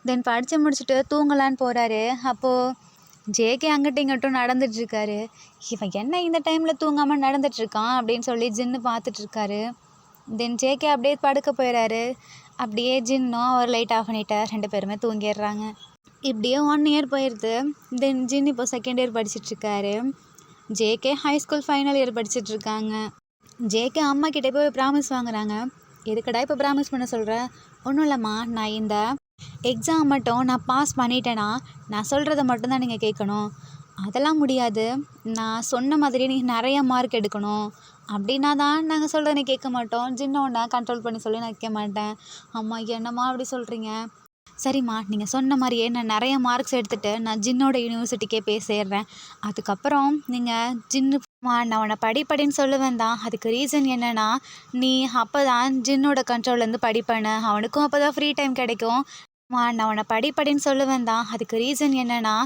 தென் படித்து முடிச்சுட்டு தூங்கலான்னு போகிறாரு. அப்போது ஜேகே அங்கிட்டும் இங்கிட்டும் நடந்துட்டுருக்காரு. இவன் என்ன இந்த டைமில் தூங்காமல் நடந்துட்டுருக்கான் அப்படின்னு சொல்லி ஜின்னு பார்த்துட்ருக்காரு. தென் ஜேகே அப்படியே படுக்க போயிடுறாரு. அப்படியே ஜின்னும் அவர் லைட் ஆஃப் பண்ணிவிட்டு 2 பேருமே தூங்கிடுறாங்க. இப்படியே 1 இயர் போயிடுது. தென் ஜின் இப்போ 2nd இயர் படிச்சிட்ருக்காரு. JK high school final year படிச்சிட்ருக்காங்க. ஜேகே அம்மா கிட்டே போய் ப்ராமிஸ் வாங்குறாங்க. எதுக்கடா இப்போ ப்ராமிஸ் பண்ண சொல்கிறேன்? ஒன்றும் இல்லைம்மா, நான் இந்த எக்ஸாம் மட்டும் நான் பாஸ் பண்ணிட்டேன்னா நான் சொல்கிறத மட்டும்தான் நீங்கள் கேட்கணும். அதெல்லாம் முடியாது, நான் சொன்ன மாதிரி நீங்கள் நிறைய மார்க் எடுக்கணும். அப்படின்னா தான் நாங்கள் சொல்கிறத கேட்க மாட்டோம். ஜின்னை ஒன்று கண்ட்ரோல் பண்ணி சொல்லி நான் கேட்க மாட்டேன். அம்மா என்னம்மா அப்படி சொல்கிறீங்க? சரிம்மா, நீங்கள் சொன்ன மாதிரியே நான் நிறைய மார்க்ஸ் எடுத்துகிட்டு நான் ஜின்னோட யூனிவர்சிட்டிக்கே போய் சேர்றேன். அதுக்கப்புறம் நீங்கள் ஜின்னுமா நான் உன்னை படிப்படின்னு சொல்லுவேன் தான். அதுக்கு ரீசன் என்னென்னா நீ அப்போ தான் ஜின்னோட கண்ட்ரோல்லேருந்து படிப்பேன்னு, அவனுக்கும் அப்போ தான் ஃப்ரீ டைம் கிடைக்கும். நான் உன்னை படிப்படின்னு சொல்லுவேன் தான். அதுக்கு ரீசன் என்னென்னா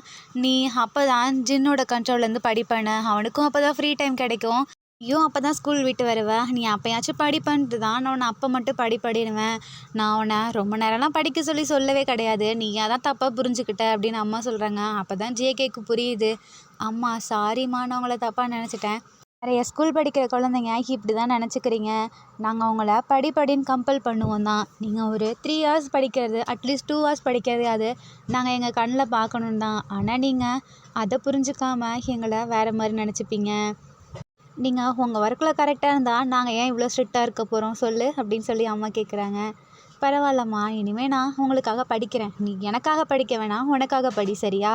நீ அப்போ தான் ஜின்னோட கண்ட்ரோல்லேருந்து படிப்பேன்னு, அவனுக்கும் அப்போ தான் ஃப்ரீ டைம் கிடைக்கும். ஐயோ அப்போ தான் ஸ்கூல் விட்டு வருவேன், நீ அப்போயாச்சும் படிப்பன்ட்டு தான் நான் உன்னை அப்போ மட்டும் படிப்படிடுவேன். நான் உன்னை ரொம்ப நேரம்லாம் படிக்க சொல்லவே கிடையாது, நீயாக தான் தப்பாக புரிஞ்சுக்கிட்ட அப்படின்னு அம்மா சொல்கிறாங்க. அப்போ தான் ஜேகேக்கு புரியுது. அம்மா சாரிம்மா, நான் உங்களை தப்பாக நினச்சிட்டேன். நிறைய ஸ்கூல் படிக்கிற குழந்தைங்க இப்படி தான் நினச்சிக்கிறீங்க. நாங்கள் அவங்கள படிப்படின்னு கம்பல் பண்ணுவோம் தான். நீங்கள் ஒரு 3 ஹவர்ஸ் படிக்கிறது, அட்லீஸ்ட் 2 ஹவர்ஸ் படிக்கிறது, அது நாங்கள் எங்கள் கண்ணில் பார்க்கணும் தான். ஆனால் நீங்கள் அதை புரிஞ்சுக்காம எங்களை வேறு மாதிரி நினச்சிப்பீங்க. நீங்கள் உங்கள் ஒர்க்கில் கரெக்டாக இருந்தால் நாங்கள் ஏன் இவ்வளோ ஸ்ட்ரிக்டாக இருக்க போகிறோம் சொல்லு அப்படின்னு சொல்லி அம்மா கேட்குறாங்க. பரவாயில்லம்மா, இனிமேல் நான் உங்களுக்காக படிக்கிறேன், நீ எனக்காக படிக்க வேணாம், உனக்காக படி சரியா?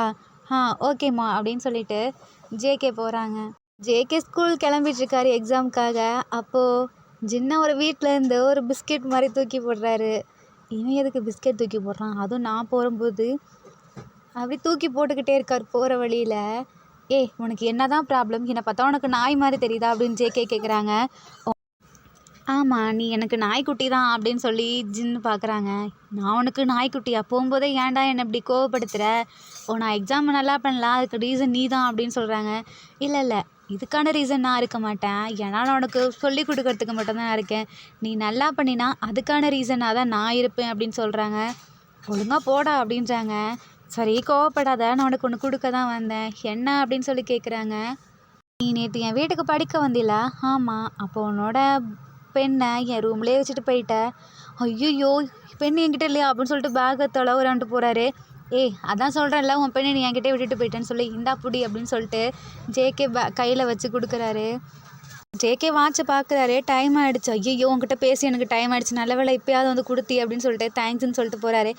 ஓகேம்மா அப்படின்னு சொல்லிட்டு ஜேகே போகிறாங்க. ஜேகே ஸ்கூல் கிளம்பிட்டுருக்காரு எக்ஸாமுக்காக. அப்போது ஜின்னை ஒரு வீட்டிலேருந்து ஒரு பிஸ்கெட் மாதிரி தூக்கி போடுறாரு. இவன் எதுக்கு பிஸ்கெட் தூக்கி போடுறான், அதுவும் நான் போகும்போது அப்படி தூக்கி போட்டுக்கிட்டே இருக்கார் போகிற வழியில். உனக்கு என்ன தான் ப்ராப்ளம், என்னை பார்த்தா உனக்கு நாய் மாதிரி தெரியுதா அப்படின்னு ஜேகே கேட்குறாங்க. ஆமாம், நீ எனக்கு நாய்க்குட்டி தான் அப்படின்னு சொல்லி ஜின்னு பார்க்குறாங்க. நான் உனக்கு நாய்க்குட்டியா? போகும்போதே ஏன்டா என்னை இப்படி கோவப்படுத்துகிற? நான் எக்ஸாம் நல்லா பண்ணலாம், அதுக்கு ரீசன் நீ தான் அப்படின்னு சொல்கிறாங்க. இல்லை இதுக்கான ரீசன் நான் இருக்க மாட்டேன், ஏன்னா நான் உனக்கு சொல்லி கொடுக்கறதுக்கு மட்டும்தான் நான் இருக்கேன். நீ நல்லா பண்ணினா அதுக்கான ரீசனாக தான் நான் இருப்பேன் அப்படின்னு சொல்கிறாங்க. ஒழுங்காக போடா அப்படின்றாங்க. சரி கோவப்படாத, நான் உனக்கு ஒன்று கொடுக்க தான் வந்தேன். என்ன அப்படின்னு சொல்லி கேட்குறாங்க. நீ நேற்று என் வீட்டுக்கு படிக்க வந்தில? ஆமாம். அப்போ உன்னோட பெண்ணை என் ரூம்லேயே வச்சுட்டு போயிட்ட. ஐயோ பெண் என்கிட்ட இல்லையா அப்படின்னு சொல்லிட்டு பேக்கை தொலைவுறான்ட்டு போகிறாரு. அதான் சொல்கிறேன்ல, உன் பெண்ணை நீ என்கிட்டே விட்டுட்டு போயிட்டேன்னு சொல்லி இந்தா புடி அப்படின்னு சொல்லிட்டு ஜேகே கையில் வச்சு கொடுக்குறாரு. ஜேகே வாட்சை பார்க்குறாரு, டைம் ஆகிடுச்சு. ஐயோ உங்ககிட்ட பேசி எனக்கு டைம் ஆகிடுச்சு, நல்ல வேலை இப்போயாவது வந்து கொடுத்தி அப்படின்னு சொல்லிட்டு தேங்க்ஸ்ன்னு சொல்லிட்டு போகிறாரு.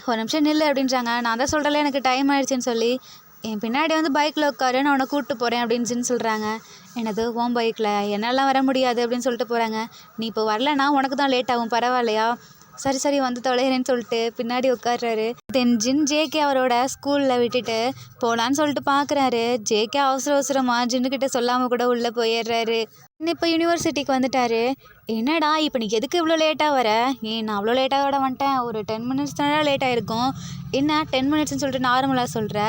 ஒரு நிமிஷம் நில்லு அப்படின்றாங்க. நான் தான் சொல்கிறேன்ல எனக்கு டைம் ஆகிடுச்சின்னு சொல்லி. என் பின்னாடி வந்து பைக்கில் உட்காரு, நான் உன்னை கூப்பிட்டு போகிறேன் அப்படின்னு சொல்கிறாங்க. என்னது உன் பைக்கில்? என்னெல்லாம் வர முடியாது அப்படின்னு சொல்லிட்டு போகிறாங்க. நீ இப்போ வரலன்னா உனக்கு தான் லேட் ஆகும், பரவாயில்லையா? சரி சரி வந்து தொலைகிறேன்னு சொல்லிட்டு பின்னாடி உட்கார்றாரு. தென் ஜின் ஜேகே அவரோட ஸ்கூலில் விட்டுட்டு போகலான்னு சொல்லிட்டு பார்க்குறாரு. ஜேகே அவசர அவசரமாக ஜின்னுக்கிட்ட சொல்லாமல் கூட உள்ளே போயிடுறாரு. இப்போ யூனிவர்சிட்டிக்கு வந்துட்டாரு. என்னடா இப்போ நீ எதுக்கு இவ்வளோ லேட்டாக வர? நான் அவ்வளோ லேட்டாக விட வந்துட்டேன், ஒரு 10 மினிட்ஸ் தானே லேட் ஆகிருக்கும். என்ன 10 மினிட்ஸ்னு சொல்லிட்டு நார்மலாக சொல்கிற?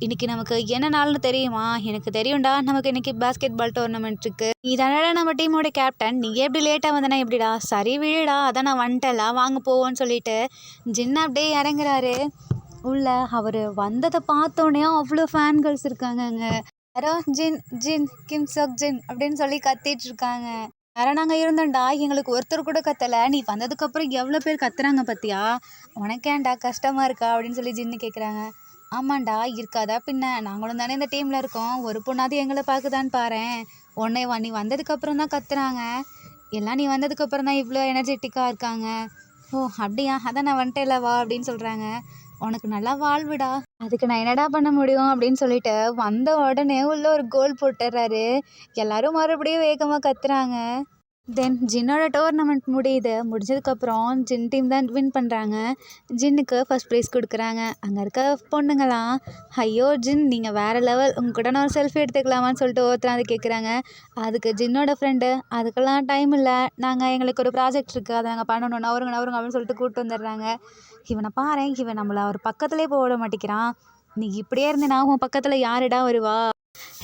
இன்றைக்கி நமக்கு என்ன நாள்னு தெரியுமா? எனக்கு தெரியும்டா, நமக்கு இன்றைக்கி பாஸ்கெட் பால் டோர்னமெண்ட் இருக்குது. நீ தானடா நம்ம டீமோட கேப்டன், நீ எப்படி லேட்டாக வந்தனா எப்படிடா? சரி விழுடா, அதான் நான் வந்துட்டேன்ல, வாங்க போவோன்னு சொல்லிட்டு ஜின் அப்படியே இறங்குறாரு உள்ள. அவர் வந்ததை பார்த்தோன்னே அவ்வளோ ஃபேன் கேர்ள்ஸ் இருக்காங்க அங்கே. யாரோ ஜின் ஜின் கிம் சோக் ஜின் அப்படின்னு சொல்லி கத்திட்டு இருக்காங்க. யாரோ நாங்கள் இருந்தோம்டா, எங்களுக்கு ஒருத்தர் கூட கத்தலை, நீ வந்ததுக்கப்புறம் எவ்வளோ பேர் கத்துறாங்க பார்த்தியா? உனக்கேண்டா கஷ்டமாக இருக்கா அப்படின்னு சொல்லி ஜின்னு கேட்குறாங்க. ஆமாண்டா இருக்காதா பின்ன, நாங்களும் தானே இந்த டீமில் இருக்கோம், ஒரு பொண்ணாவது எங்களை பார்க்குதான்னு பாரேன். நீ வந்ததுக்கப்புறம் தான் கத்துறாங்க எல்லாம், நீ வந்ததுக்கப்புறம் தான் இவ்வளோ எனர்ஜெட்டிக்காக இருக்காங்க. ஓ அப்படியா, அதான் நான் வந்துட்டேல வா அப்படின்னு சொல்கிறாங்க. உனக்கு நல்லா வாழ்வுடா, அதுக்கு நான் என்னடா பண்ண முடியும் அப்படின்னு சொல்லிட்டு வந்த உடனே உள்ள ஒரு கோல் போட்டுடுறாரு. எல்லாரும் மறுபடியும் வேகமாக கத்துறாங்க. தென் ஜின்னோட டோர்னமெண்ட் முடிஞ்சதுக்கப்புறம் ஜின் டீம் தான் வின் பண்ணுறாங்க. ஜின்னுக்கு ஃபஸ்ட் ப்ரைஸ் கொடுக்குறாங்க. அங்கே இருக்க பொண்ணுங்களாம், ஐயோ ஜின் நீங்கள் வேறு லெவல், உங்க கூட நான் ஒரு செல்ஃபி எடுத்துக்கலாமான்னு சொல்லிட்டு ஒருத்தர் அதை கேட்குறாங்க. அதுக்கு ஜின்னோட ஃப்ரெண்டு, அதுக்கெல்லாம் டைம் இல்லை, எங்களுக்கு ஒரு ப்ராஜெக்ட் இருக்குது, அதை நாங்கள் பண்ணணும், நவருங்க அப்படின்னு சொல்லிட்டு கூப்பிட்டு வந்துடுறாங்க. இவனை பாரேன், இவன் நம்மளை அவர் பக்கத்துலேயே போட மாட்டேங்கிறான், நீ இப்படியே இருந்தேனா உன் பக்கத்தில் யாருடா வருவா?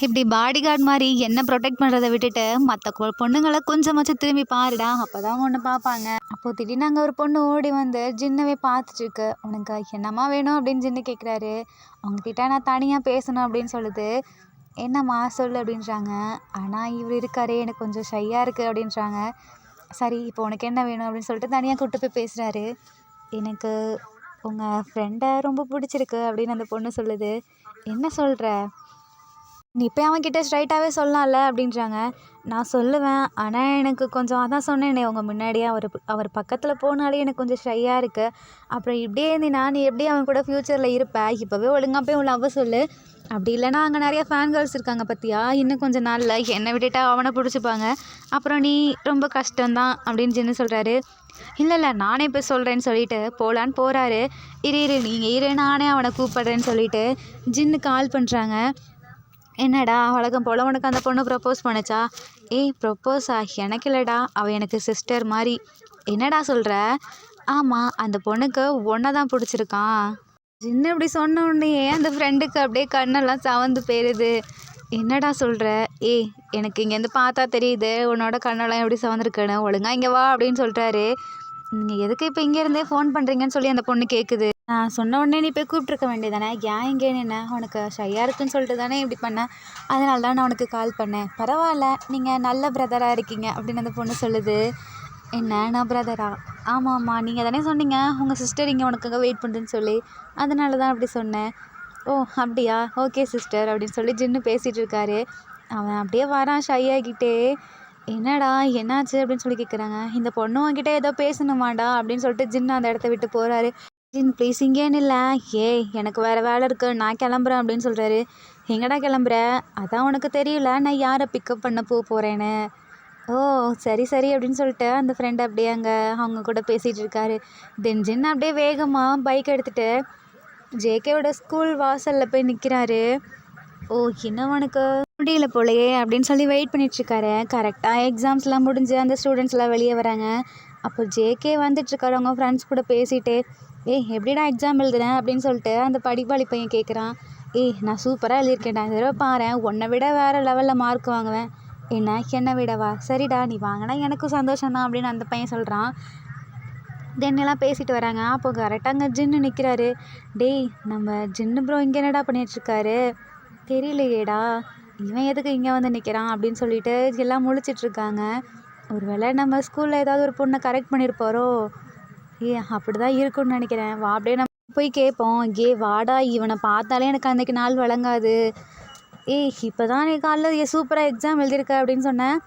இப்படி பாடி கார்டு மாதிரி என்ன ப்ரொடெக்ட் பண்ணுறதை விட்டுட்டு மற்ற பொண்ணுங்களை கொஞ்சமாச்சும் திரும்பி பாருடா, அப்போ தான் ஒன்று பார்ப்பாங்க. அப்போது திடீர்னு அங்கே ஒரு பொண்ணு ஓடி வந்து ஜின்னவே பார்த்துட்டுருக்கு. உனக்கு என்னம்மா வேணும் அப்படின்னு ஜின்னு கேட்குறாரு. அவங்கக்கிட்ட நான் தனியாக பேசணும் அப்படின்னு சொல்லுது. என்னம்மா சொல்லு அப்படின்றாங்க. ஆனால் இவர் இருக்காரே, எனக்கு கொஞ்சம் ஷையாக இருக்குது அப்படின்றாங்க. சரி இப்போ உனக்கு என்ன வேணும் அப்படின்னு சொல்லிட்டு தனியாக கூப்பிட்டு போய் பேசுகிறாரு. எனக்கு உங்கள் ஃப்ரெண்டை ரொம்ப பிடிச்சிருக்கு அப்படின்னு அந்த பொண்ணு சொல்லுது. என்ன சொல்கிற? நீ போய் அவன்கிட்ட ஸ்ட்ரைட்டாகவே சொல்லலாம்ல அப்படின்றாங்க. நான் சொல்லுவேன், ஆனால் எனக்கு கொஞ்சம் அதான் சொன்னேனே உங்கள் முன்னாடியே, அவர் பக்கத்தில் போனாலே எனக்கு கொஞ்சம் ஷையாக இருக்குது. அப்புறம் இப்படியே இருந்தீனா நீ எப்படி அவன் கூட ஃப்யூச்சரில் இருப்ப? இப்போவே ஒழுங்காக போய் உன் லவ்வை சொல்லு. அப்படி இல்லைனா அங்கே நிறையா ஃபேன் கேர்ள்ஸ் இருக்காங்க பார்த்தியா, இன்னும் கொஞ்சம் நாளில் என்னை விட்டுட்டா அவனை பிடிச்சிப்பாங்க, அப்புறம் நீ ரொம்ப கஷ்டம்தான் அப்படின்னு ஜின்னு சொல்கிறாரு. இல்லை நானே போய் சொல்கிறேன்னு சொல்லிட்டு போகலான்னு போகிறாரு. இரு நீங்கள் இரு, நானே அவனை கூப்பிட்றேன்னு சொல்லிட்டு ஜின்னு கால் பண்ணுறாங்க. என்னடா வழக்கம் போல் உனக்கு அந்த பொண்ணு ப்ரப்போஸ் பண்ணுச்சா? ப்ரப்போஸா? எனக்கு இல்லைடா, அவள் எனக்கு சிஸ்டர் மாதிரி. என்னடா சொல்கிற? ஆமாம், அந்த பொண்ணுக்கு ஒன்றை தான் பிடிச்சிருக்கான். ஜின்னு இப்படி சொன்ன உடனே அந்த ஃப்ரெண்டுக்கு அப்படியே கண்ணெல்லாம் சவந்து போயிடுது. என்னடா சொல்கிற? எனக்கு இங்கேருந்து பார்த்தா தெரியுது உன்னோட கண்ணெல்லாம் எப்படி சவந்துருக்குன்னு, ஒழுங்கா இங்கே வா அப்படின்னு சொல்கிறாரு. நீங்கள் எதுக்கு இப்போ இங்கேருந்தே ஃபோன் பண்ணுறீங்கன்னு சொல்லி அந்த பொண்ணு கேட்குது. நான் சொன்ன உடனே நீ போய் கூப்பிட்ருக்க வேண்டியதானே, ஏன் இங்கே என்ன உனக்கு ஷையாக இருக்குன்னு சொல்லிட்டு தானே இப்படி பண்ணேன், அதனால தான் நான் உனக்கு கால் பண்ணேன். பரவாயில்ல, நீங்கள் நல்ல பிரதராக இருக்கீங்க அப்படின்னு அந்த பொண்ணு சொல்லுது. என்ன நான் பிரதரா? ஆமாம்மா, நீங்கள் தானே சொன்னீங்க உங்கள் சிஸ்டர் இங்கே உனக்காக வெயிட் பண்ணுறேன்னு சொல்லி, அதனால தான் அப்படி சொன்னேன். ஓ அப்படியா, ஓகே சிஸ்டர் அப்படின்னு சொல்லி ஜின்னு பேசிகிட்டு இருக்காரு. அவன் அப்படியே வரான் ஷையாகிட்டே. என்னடா என்னாச்சு அப்படின்னு சொல்லி கேட்குறாங்க. இந்த பொண்ணு உன்கிட்ட ஏதோ பேசணுமாடா அப்படின்னு சொல்லிட்டு ஜின்னு அந்த இடத்த விட்டு போகிறாரு. ஜின் ப்ளீஸ் இங்கேன்னு இல்லை, எனக்கு வேறு வேலை இருக்குது, நான் கிளம்புறேன் அப்படின்னு சொல்கிறாரு. எங்கடா கிளம்புற? அதான் உனக்கு தெரியல நான் யாரை பிக்கப் பண்ண போகிறேன்னு. ஓ சரி அப்படின்னு சொல்லிட்டு அந்த ஃப்ரெண்ட் அப்படியே அங்கே அவங்க கூட பேசிகிட்டு இருக்காரு. தென் ஜின் அப்படியே வேகமாக பைக் எடுத்துகிட்டு ஜேகேவோட ஸ்கூல் வாசலில் போய் நிற்கிறாரு. ஓ இன்னும் உனக்கு முடியல போலையே அப்படின்னு சொல்லி வெயிட் பண்ணிகிட்ருக்காரு. கரெக்டாக எக்ஸாம்ஸ்லாம் முடிஞ்சு அந்த ஸ்டூடெண்ட்ஸ்லாம் வெளியே வராங்க. அப்போ ஜேகே வந்துட்டுருக்காரு அவங்க ஃப்ரெண்ட்ஸ் கூட பேசிகிட்டே. எப்படிடா எக்ஸாம் எழுதுனேன் அப்படின்னு சொல்லிட்டு அந்த படிப்பாளி பையன் கேட்குறான். நான் சூப்பராக எழுதியிருக்கேன்டா, இந்த தடவை பாரு உன்னை விட வேறு லெவலில் மார்க் வாங்குவேன். என்னை விடவா? சரிடா நீ வாங்கினா எனக்கும் சந்தோஷம்தான் அப்படின்னு அந்த பையன் சொல்கிறான். தென் எல்லாம் பேசிட்டு வராங்க. அப்போ கரெக்டாக அங்கே ஜின்னு நிற்கிறாரு. நம்ம ஜின்னு ப்ரோ இங்கே என்னடா பண்ணிகிட்ருக்காரு? தெரியலையேடா, இவன் எதுக்கு இங்கே வந்து நிற்கிறான் அப்படின்னு சொல்லிட்டு எல்லாம் முழிச்சிட்ருக்காங்க. ஒருவேளை நம்ம ஸ்கூலில் ஏதாவது ஒரு பொண்ணை கரெக்ட் பண்ணியிருப்பாரோ? அப்படி தான் இருக்குன்னு நினைக்கிறேன். வா அப்படியே நம்ம போய் கேட்போம். வாடா, இவனை பார்த்தாலே எனக்கு அன்றைக்கி நாள் வழங்காது. இப்போ தான் நீ காலைல சூப்பராக எக்ஸாம் எழுதியிருக்க அப்படின்னு சொன்னேன்.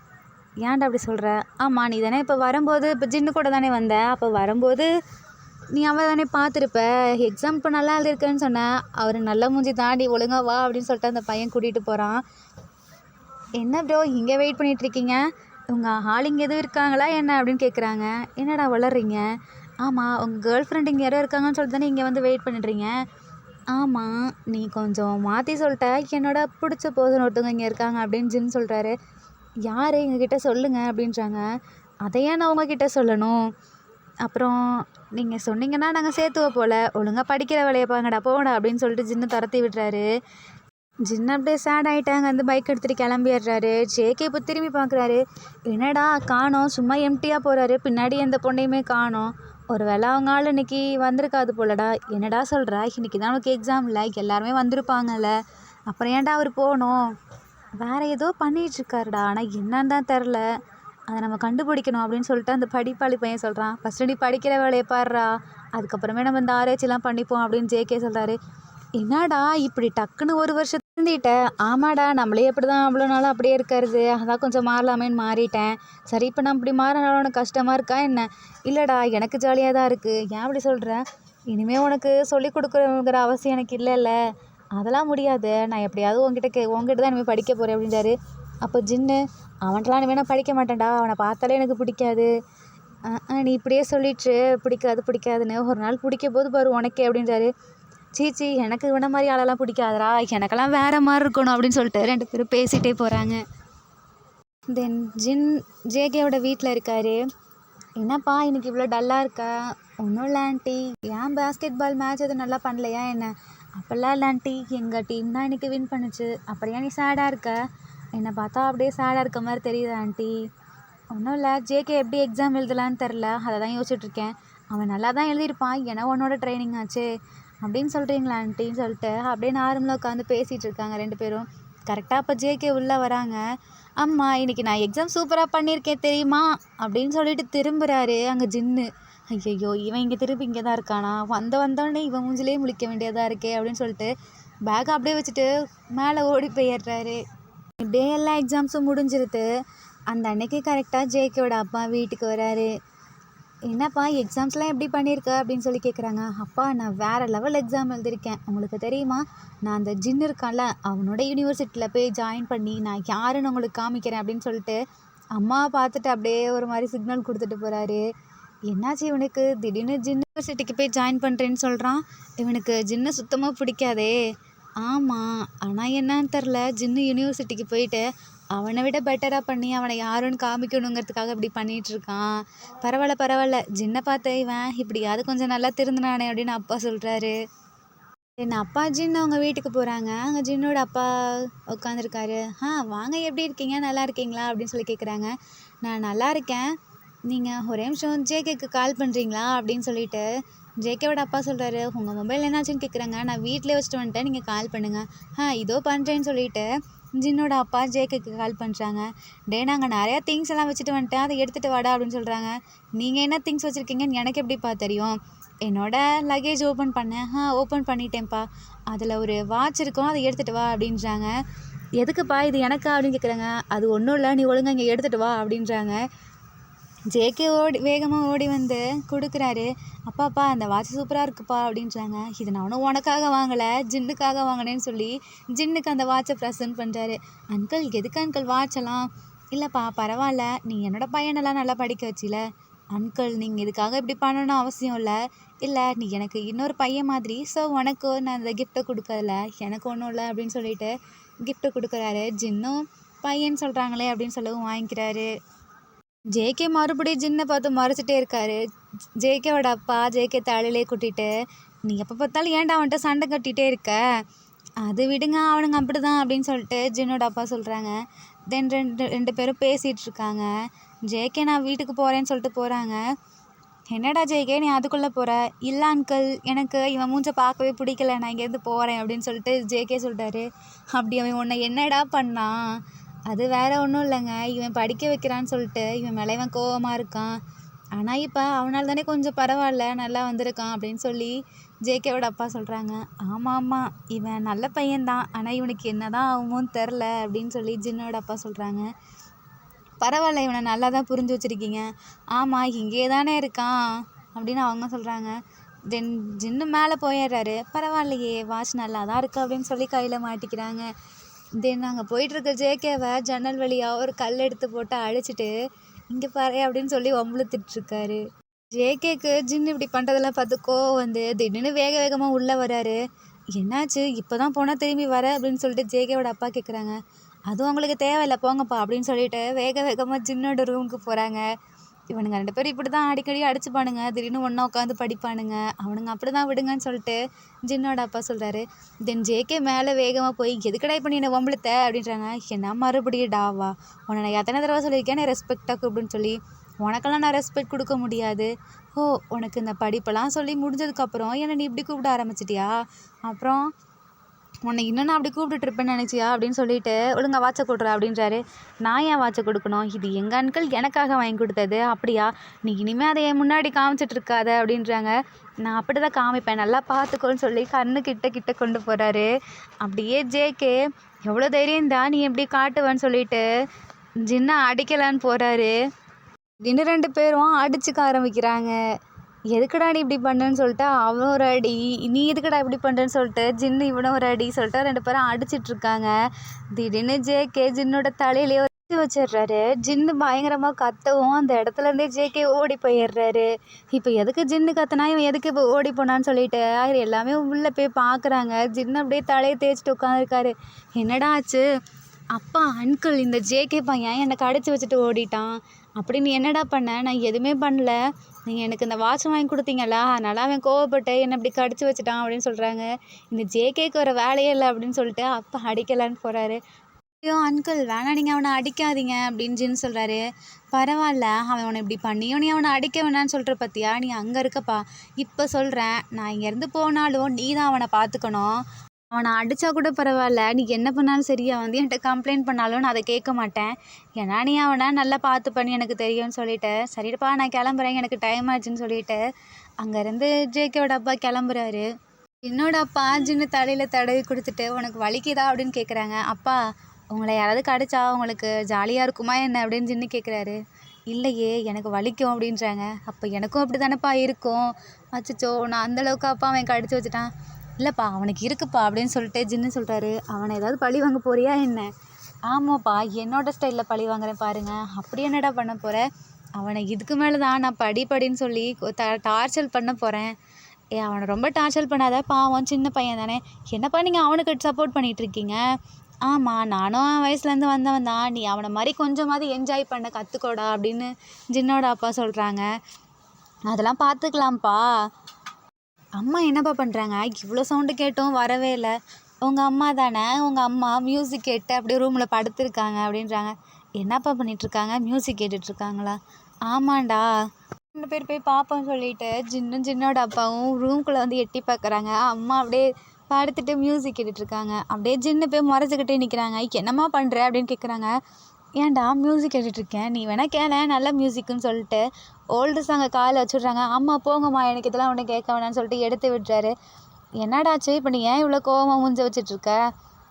ஏன்டா அப்படி சொல்கிற? ஆமாம், நீ தானே இப்போ வரும்போது இப்போ ஜின்னு கூட தானே வந்த, அப்போ வரும்போது நீ அவள் தானே பார்த்துருப்ப. எக்ஸாம் இப்போ நல்லா எழுதியிருக்கேன்னு சொன்னேன். அவர் நல்ல மூஞ்சி தாண்டி ஒழுங்கா வா அப்படின்னு சொல்லிட்டு அந்த பையன் கூட்டிகிட்டு போகிறான். என்ன ப்ரோ இங்கே வெயிட் பண்ணிகிட்ருக்கீங்க? உங்கள் ஆள் இங்கே எதுவும் இருக்காங்களா என்ன அப்படின்னு கேட்குறாங்க. என்னடா வளர்றீங்க? ஆமாம், உங்கள் கேர்ள் ஃப்ரெண்ட் இங்கே யாரோ இருக்காங்கன்னு சொல்லிட்டு தானே இங்கே வந்து வெயிட் பண்ணிடுறீங்க. ஆமாம், நீ கொஞ்சம் மாற்றி சொல்லிட்ட. என்னோட பிடிச்ச பர்சன் ஒருத்தவங்க இங்கே இருக்காங்க அப்படின்னு ஜின் சொல்கிறாரு. யார் எங்ககிட்ட சொல்லுங்கள் அப்படின்றாங்க. அதை ஏன் நான் உங்ககிட்ட சொல்லணும்? அப்புறம் நீங்கள் சொன்னீங்கன்னா நாங்கள் சேர்த்துவோம் போல். ஒழுங்காக படிக்கிற வேலையை பாருங்கடா போங்கடா அப்படின்னு சொல்லிட்டு ஜின்னு துரத்தி விடுறாரு. ஜின்னு அப்படியே சேட் ஆகிட்டாங்க. வந்து பைக் எடுத்துகிட்டு கிளம்பிடுறாரு. ஜேகே இப்போ திரும்பி பார்க்குறாரு. என்னடா காணோம், சும்மா எம்டியாக போகிறாரு. பின்னாடி எந்த பொண்ணையுமே காணோம். ஒரு வேளை அவங்க ஆள் இன்னைக்கு வந்திருக்காது போலடா. என்னடா சொல்கிற? இன்றைக்கி தான் அவனுக்கு எக்ஸாம் இல்லை, எல்லாருமே வந்திருப்பாங்கல்ல, அப்புறம் ஏன்டா அவர் போகணும்? வேறு ஏதோ பண்ணிகிட்ருக்காருடா, ஆனால் என்னன்னு தான் தெரில. அதை நம்ம கண்டுபிடிக்கணும் அப்படின்னு சொல்லிட்டு அந்த படிப்பாளி பையன் சொல்கிறான். ஃபஸ்ட்டு நீ படிக்கிற வேலையை பாடுறா, அதுக்கப்புறமே நம்ம இந்த ஆராய்ச்சிலாம் பண்ணிப்போம் அப்படின்னு ஜேகே சொல்கிறாரு. என்னடா இப்படி டக்குன்னு ஒரு வருஷம் திருந்திட்ட? ஆமாடா, நம்மளே எப்படி தான் அவ்வளோ நாளும் அப்படியே இருக்கிறது, அதான் கொஞ்சம் மாறலாமேன்னு மாறிட்டேன். சரி, இப்போ நான் இப்படி மாறினாலும் உனக்கு கஷ்டமாக இருக்கா என்ன? இல்லைடா, எனக்கு ஜாலியாக தான் இருக்குது. ஏன் அப்படி சொல்கிற? இனிமேல் உனக்கு சொல்லிக் கொடுக்குறங்கிற அவசியம் எனக்கு இல்லைல்ல. அதெல்லாம் முடியாது, நான் எப்படியாவது உங்ககிட்ட தான் இனிமேல் படிக்க போகிறேன் அப்படின்றாரு. அப்போ ஜின்னு, அவன்கிட்டலாம் இனிமேல் நான் படிக்க மாட்டேன்டா, அவனை பார்த்தாலே எனக்கு பிடிக்காது. நீ இப்படியே சொல்லிட்டு பிடிக்காதுன்னு ஒரு நாள் பிடிக்க போது பாரு உனக்கே அப்படின்றாரு. சீச்சி, எனக்கு இவனை மாதிரி ஆளெல்லாம் பிடிக்காதரா, எனக்கெல்லாம் வேறு மாதிரி இருக்கணும் அப்படின்னு சொல்லிட்டு 2 பேரும் பேசிகிட்டே போகிறாங்க. தென் ஜின் ஜேகேவோட வீட்டில் இருக்கார். என்னப்பா இன்னைக்கு இவ்வளோ டல்லாக இருக்க? ஒன்றும் இல்லை ஆண்டி. ஏன் பேஸ்கெட் பால் மேட்ச் எதுவும் நல்லா பண்ணலையா என்ன? அப்போல்லாம் இல்லை ஆண்டி, எங்கள் டீம் தான் இன்றைக்கி வின் பண்ணுச்சு. அப்புறம் ஏன் நீ சேடாக இருக்க? என்னை பார்த்தா அப்படியே சேடாக இருக்க மாதிரி தெரியுது ஆண்டி. ஒன்றும் இல்லை, ஜேகே எப்படி எக்ஸாம் எழுதலான்னு தெரில, அதை தான் யோசிச்சுட்ருக்கேன். அவன் நல்லா தான் எழுதியிருப்பான், ஏன்னா உன்னோட ட்ரைனிங் ஆச்சு அப்படின்னு சொல்கிறீங்களா ஆண்டின்னு சொல்லிட்டு அப்படியே நார்மலாக உட்காந்து பேசிகிட்டு இருக்காங்க 2 பேரும். கரெக்டாக அப்போ ஜேகே உள்ளே வராங்க. அம்மா, இன்றைக்கி நான் எக்ஸாம் சூப்பராக பண்ணியிருக்கேன் தெரியுமா அப்படின்னு சொல்லிட்டு திரும்புகிறாரு அங்கே ஜின்னு. ஐயையோ, இவன் இங்கே திருப்பி இங்கே தான் இருக்கானா? வந்தோடனே இவன் மூஞ்சிலே முழிக்க வேண்டியதாக இருக்கே அப்படின்னு சொல்லிட்டு பேக்கை அப்படியே வச்சுட்டு மேலே ஓடி போயிடுறாரு. இப்படியே எல்லா எக்ஸாம்ஸும் முடிஞ்சிருது. அந்த அன்னைக்கு கரெக்டாக ஜேகேவோட அப்பா வீட்டுக்கு வராரு. என்னப்பா எக்ஸாம்ஸ்லாம் எப்படி பண்ணியிருக்க அப்படின்னு சொல்லி கேட்குறாங்க. அப்பா, நான் வேறு லெவல் எக்ஸாம் எழுதியிருக்கேன். உங்களுக்கு தெரியுமா, நான் அந்த ஜின் இருக்கான்ல, அவனோட யூனிவர்சிட்டியில் போய் ஜாயின் பண்ணி நான் யாருன்னு உங்களுக்கு காமிக்கிறேன் அப்படின்னு சொல்லிட்டு அம்மா பார்த்துட்டு அப்படியே ஒரு மாதிரி சிக்னல் கொடுத்துட்டு போகிறாரு. என்னாச்சு இவனுக்கு திடீர்னு ஜின் யூனிவர்சிட்டிக்கு போய் ஜாயின் பண்ணுறேன்னு சொல்கிறான். இவனுக்கு ஜின்னை சுத்தமாக பிடிக்காதே. ஆமாம், ஆனால் என்னன்னு தெரில, ஜின்னு யூனிவர்சிட்டிக்கு போயிட்டு அவனை விட பெட்டராக பண்ணி அவனை யாருன்னு காமிக்கணுங்கிறதுக்காக இப்படி பண்ணிகிட்ருக்கான். பரவாயில்ல, ஜின்னை பார்த்த இவன் இப்படியாவது கொஞ்சம் நல்லா திருந்தினானே அப்படின்னு அப்பா சொல்கிறாரு. என் அப்பா ஜின் அவங்க வீட்டுக்கு போகிறாங்க. அங்கே ஜின்னோட அப்பா உட்காந்துருக்காரு. வாங்க, எப்படி இருக்கீங்க, நல்லா இருக்கீங்களா அப்படின்னு சொல்லி கேட்குறாங்க. நான் நல்லா இருக்கேன், நீங்கள் ஒரே நிமிஷம் ஜேகேக்கு கால் பண்ணுறீங்களா அப்படின்னு சொல்லிட்டு ஜேகேவோட அப்பா சொல்கிறாரு. உங்கள் மொபைல் என்னாச்சுன்னு கேட்குறாங்க. நான் வீட்டிலே வச்சுட்டு வந்துட்டேன், நீங்கள் கால் பண்ணுங்கள். இதோ பண்ணுறேன்னு சொல்லிட்டு ஜின்னோட அப்பா ஜேகேக்கு கால் பண்ணுறாங்க. நாங்கள் நிறையா திங்ஸ் எல்லாம் வச்சுட்டு வந்துட்டேன், அதை எடுத்துகிட்டு வாடா அப்படின்னு சொல்கிறாங்க. நீங்கள் என்ன திங்ஸ் வச்சுருக்கீங்கன்னு எனக்கு எப்படிப்பா தெரியும்? என்னோட லக்கேஜ் ஓப்பன் பண்ணேன். ஓப்பன் பண்ணிட்டேன்ப்பா, அதில் ஒரு வாட்ச் இருக்கும், அதை எடுத்துகிட்டு வா அப்படின்றாங்க. எதுக்குப்பா இது எனக்கா அப்படின்னு கேட்குறாங்க. அது ஒன்றும் இல்லை, நீ ஒழுங்காக இங்கே எடுத்துகிட்டு வா அப்படின்றாங்க. ஜேகே வேகமாக ஓடி வந்து கொடுக்குறாரு. அப்பாப்பா, அந்த வாட்ச் சூப்பராக இருக்குப்பா அப்படின்றாங்க. இது நான் ஒன்றும் உனக்காக வாங்கலை, ஜின்னுக்காக வாங்கினேன்னு சொல்லி ஜின்னுக்கு அந்த வாட்சை ப்ரெசன்ட் பண்ணுறாரு. அங்கிள், எதுக்கு அங்கிள் வாட்செல்லாம்? இல்லைப்பா, பரவாயில்ல, நீ என்னோடய பையனெல்லாம் நல்லா படிக்க வச்சில. அங்கிள், நீங்கள் இதுக்காக இப்படி பண்ணணும்னு அவசியம் இல்லை, நீ எனக்கு இன்னொரு பையன் மாதிரி, ஸோ உனக்கு நான் அந்த கிஃப்ட்டை கொடுக்கறதில்ல, எனக்கு ஒன்றும் இல்லை அப்படின்னு சொல்லிட்டு கிஃப்ட்டு கொடுக்குறாரு. ஜின்னும் பையன் சொல்கிறாங்களே அப்படின்னு சொல்லவும் வாங்கிக்கிறாரு. ஜேகே மறுபடியும் ஜின்னை பார்த்து மறைச்சிட்டே இருக்காரு. ஜேகேவோட அப்பா ஜேகே தலையிலே கூட்டிகிட்டு, நீ எப்போ பார்த்தாலும் ஏன்டா அவன்கிட்ட சண்டை கட்டிகிட்டே இருக்க? அது விடுங்க, அவனுங்க அப்படி தான் அப்படின்னு சொல்லிட்டு ஜின்னோட அப்பா சொல்கிறாங்க. தென் ரெண்டு பேரும் பேசிகிட்டு இருக்காங்க. ஜேகே நான் வீட்டுக்கு போகிறேன்னு சொல்லிட்டு போகிறாங்க. என்னடா ஜேகே, நீ அதுக்குள்ளே போகிற? இல்லை அங்கிள், எனக்கு இவன் மூஞ்சை பார்க்கவே பிடிக்கல, நான் இங்கேருந்து போகிறேன் அப்படின்னு சொல்லிட்டு ஜேகே சொல்கிறாரு. அப்படி அவன் உன்னை என்னடா பண்ணான்? அது வேறு ஒன்றும் இல்லைங்க, இவன் படிக்க வைக்கிறான்னு சொல்லிட்டு இவன் மேலே இவன் கோவமாக இருக்கான். ஆனால் இப்போ அவனால் தானே கொஞ்சம் பரவாயில்ல, நல்லா வந்திருக்கான் அப்படின்னு சொல்லி ஜேகேவோட அப்பா சொல்கிறாங்க. ஆமாம், இவன் நல்ல பையன்தான், ஆனால் இவனுக்கு என்ன தான் ஆகுமோன்னு தெரில அப்படின்னு சொல்லி ஜின்னோட அப்பா சொல்கிறாங்க. பரவாயில்ல, இவனை நல்லா தான் புரிஞ்சு வச்சுருக்கீங்க. ஆமாம், இங்கே தானே இருக்கான் அப்படின்னு அவங்க சொல்கிறாங்க. தென் ஜின்னு மேலே போயிடுறாரு. பரவாயில்லையே, வாட்ச் நல்லா தான் இருக்குது அப்படின்னு சொல்லி கையில் மாட்டிக்கிறாங்க. தென் அங்கே போயிட்டுருக்க ஜேகேவை ஜன்னல் வழியாக ஒரு கல் எடுத்து போட்டு அடிச்சிட்டு, இங்கே பாரு அப்படின்னு சொல்லி வம்பிழுத்துட்ருக்காரு. ஜேகேக்கு ஜின்னு இப்படி பண்ணுறதெல்லாம் பார்த்து கோவம் வந்து திடீர்னு வேக வேகமாக உள்ளே வராரு. என்னாச்சு இப்போ தான் போனால் திரும்பி வர அப்படின்னு சொல்லிட்டு ஜேகேவோட அப்பா கேட்குறாங்க. அதுவும் அவங்களுக்கு தேவையில்ல போங்கப்பா அப்படின்னு சொல்லிட்டு வேக வேகமாக ஜின்னோட ரூமுக்கு போகிறாங்க. இவனுங்க 2 பேரும் இப்படி தான் அடிக்கடி அடிச்சுப்பானுங்க. திடீர்னு ஒன்றா உட்காந்து படிப்பானுங்க. அவனுங்க அப்படி தான் விடுங்கன்னு சொல்லிட்டு ஜின்னோட அப்பா சொல்கிறாரு. தென் ஜேகே மேலே வேகமாக போய் எதுக்கடா இப்போ நீ என்னை வம்பிழுத்த அப்படின்றாங்க. என்ன மறுபடியும் டாவா, உன்னை நான் எத்தனை தடவை சொல்லியிருக்கேன் நீ ரெஸ்பெக்டாக கூப்பிடுன்னு சொல்லி. உனக்கெல்லாம் நான் ரெஸ்பெக்ட் கொடுக்க முடியாது. ஓ, உனக்கு இந்த படிப்பெல்லாம் சொல்லி முடிஞ்சதுக்கப்புறம் என்னை நீ இப்படி கூப்பிட ஆரம்பிச்சிட்டியா? அப்புறம் உன்னை இன்னும் நான் அப்படி கூப்பிட்டுட்ருப்பேன்னு நினச்சியா அப்படின்னு சொல்லிட்டு ஒழுங்கா வாட்சை கொடுறா அப்படின்றாரு. நான் ஏன் வாட்சை கொடுக்கணும்? இது எங்கள் அன்கள் எனக்காக வாங்கி கொடுத்தது. அப்படியா? நீ இனிமேல் அதை என் முன்னாடி காமிச்சிட்டு இருக்காத அப்படின்றாங்க. நான் அப்படி தான் காமிப்பேன், நல்லா பார்த்துக்கோன்னு சொல்லி கண்ணு கிட்ட கொண்டு போகிறாரு. அப்படியே ஜேகே எவ்வளோ தைரியம் தான் நீ எப்படி காட்டுவேன்னு சொல்லிட்டு ஜின்னா அடிக்கலான்னு போகிறாரு. திடீர்னு 2 பேரும் அடிச்சுக்க ஆரம்பிக்கிறாங்க. எதுக்குடா நீ இப்படி பண்ணுன்னு சொல்லிட்டு அவன் ஒரு அடி, நீ எதுக்குடா இப்படி பண்ணுறேன்னு சொல்லிட்டு ஜின்னு இவனும் ஒரு அடி சொல்லிட்டு 2 பேரும் அடிச்சிட்ருக்காங்க. திடீர்னு ஜேகே ஜின்னோட தலையிலேயே வச்சிடுறாரு. ஜின்னு பயங்கரமாக கத்தவும் அந்த இடத்துலேருந்தே ஜேகே ஓடி போயிடுறாரு. இப்போ எதுக்கு ஜின்னு கத்துனா இவன் எதுக்கு இப்போ ஓடி போனான்னு சொல்லிட்டு எல்லாமே உள்ளே போய் பார்க்குறாங்க. ஜின்னு அப்படியே தலையை தேய்ச்சிட்டு உட்காந்துருக்காரு. என்னடா ஆச்சு? அப்பா அங்கிள், இந்த ஜேகே பையன் என்னை கடிச்சு வச்சுட்டு ஓடிட்டான். அப்படி நீ என்னடா பண்ண? நான் எதுவுமே பண்ணல. நீங்கள் எனக்கு இந்த வாட்ச் வாங்கி கொடுத்தீங்களா, அதனால் அவன் கோவப்பட்டு என்னை இப்படி கடிச்சு வச்சுட்டான் அப்படின்னு சொல்கிறாங்க. இந்த ஜேகேக்கு ஒரு வேலையே இல்லை அப்படின்னு சொல்லிட்டு அப்பா அடிக்கலான்னு போகிறாரு. ஐயோ அங்கிள் வேணாம், நீங்கள் அவனை அடிக்காதீங்க அப்படின்னு ஜின்னு சொல்கிறாரு. பரவாயில்ல, அவன் அவனை இப்படி பண்ணியும் நீ அவனை அடிக்க வேணான்னு சொல்கிற பற்றியா? நீ அங்கே இருக்கப்பா. இப்போ சொல்கிறேன், நான் இங்கேருந்து போனாலும் நீ தான் அவனை பார்த்துக்கணும். அவனை அடித்தா கூட பரவாயில்ல, நீ என்ன பண்ணாலும் சரி, அவன் வந்து என்கிட்ட கம்ப்ளைண்ட் பண்ணாலும் நான் அதை கேட்க மாட்டேன். ஏன்னா நீ அவனை நல்லா பார்த்து பண்ணி எனக்கு தெரியும்னு சொல்லிட்டு, சரிப்பா நான் கிளம்புறேன், எனக்கு டைம் ஆச்சுன்னு சொல்லிட்டு அங்கேருந்து ஜேகேவோட அப்பா கிளம்புறாரு. என்னோட அப்பா ஜின்னு தலையில் தடவி கொடுத்துட்டு உனக்கு வலிக்குதா அப்படின்னு கேட்குறாங்க. அப்பா, உங்களை யாராவது கடிச்சா உங்களுக்கு ஜாலியாக இருக்குமா என்ன அப்படின்னு ஜின்னு கேட்குறாரு. இல்லையே, எனக்கு வலிக்கும் அப்படின்றாங்க. அப்போ எனக்கும் அப்படி தானேப்பா இருக்கும். அச்சச்சோ, நான் அந்தளவுக்கு அப்பா அவன் கடிச்சு வச்சுட்டான். இல்லைப்பா அவனுக்கு இருக்குப்பா அப்படின்னு சொல்லிட்டு ஜின்னு சொல்கிறாரு. அவனை ஏதாவது பழி வாங்க போறியா என்ன? ஆமாப்பா, என்னோடய ஸ்டைலில் பழி வாங்குறேன் பாருங்க. அப்படி என்னடா பண்ண போகிற? அவனை இதுக்கு மேலே தான் நான் படின்னு சொல்லி டார்ச்சர் பண்ண போகிறேன். அவனை ரொம்ப டார்ச்சர் பண்ணாத, பாவம் சின்ன பையன் தானே. என்னப்பா நீங்கள் அவனுக்கு சப்போர்ட் பண்ணிகிட்ருக்கீங்க? ஆமாம், நானும் அவன் வயசுலேருந்து வந்தவன் தான். நீ அவனை மாதிரி கொஞ்சமாவது என்ஜாய் பண்ண கற்றுக்கோடா அப்படின்னு ஜின்னோட அப்பா சொல்கிறாங்க. அதெல்லாம் பார்த்துக்கலாம்ப்பா. அம்மா என்னப்பா பண்ணுறாங்க? இவ்வளோ சவுண்டு கேட்டும் வரவே இல்லை. உங்கள் அம்மா தானே, உங்கள் அம்மா மியூசிக் கேட்டு அப்படியே ரூமில் படுத்துருக்காங்க அப்படின்றாங்க. என்னப்பா பண்ணிகிட்ருக்காங்க? மியூசிக் கேட்டுட்ருக்காங்களா? ஆமாண்டா. 2 பேர் போய் பார்ப்போம்னு சொல்லிட்டு ஜின்னும் ஜின்னோட அப்பாவும் ரூம்குள்ளே வந்து எட்டி பார்க்குறாங்க. அம்மா அப்படியே படுத்துட்டு மியூசிக் கேட்டுட்ருக்காங்க. அப்படியே ஜின்னு போய் முறைச்சிக்கிட்டே நிற்கிறாங்க. என்னம்மா பண்ணுற அப்படின்னு கேட்குறாங்க. ஏன்டா மியூசிக் கேட்டுட்ருக்கேன், நீ வேணால் கேளேன் நல்ல மியூசிக்குன்னு சொல்லிட்டு ஓல்டு சாங்கை காலில் வச்சுட்றாங்க. அம்மா போங்கம்மா, எனக்கு இதெல்லாம் ஒன்றும் கேட்க வேணான்னு சொல்லிட்டு எடுத்து விட்டுறாரு. என்னடாச்சு இப்போ நீ ஏன் இவ்வளோ கோவமாக மூஞ்ச வச்சிட்ருக்க?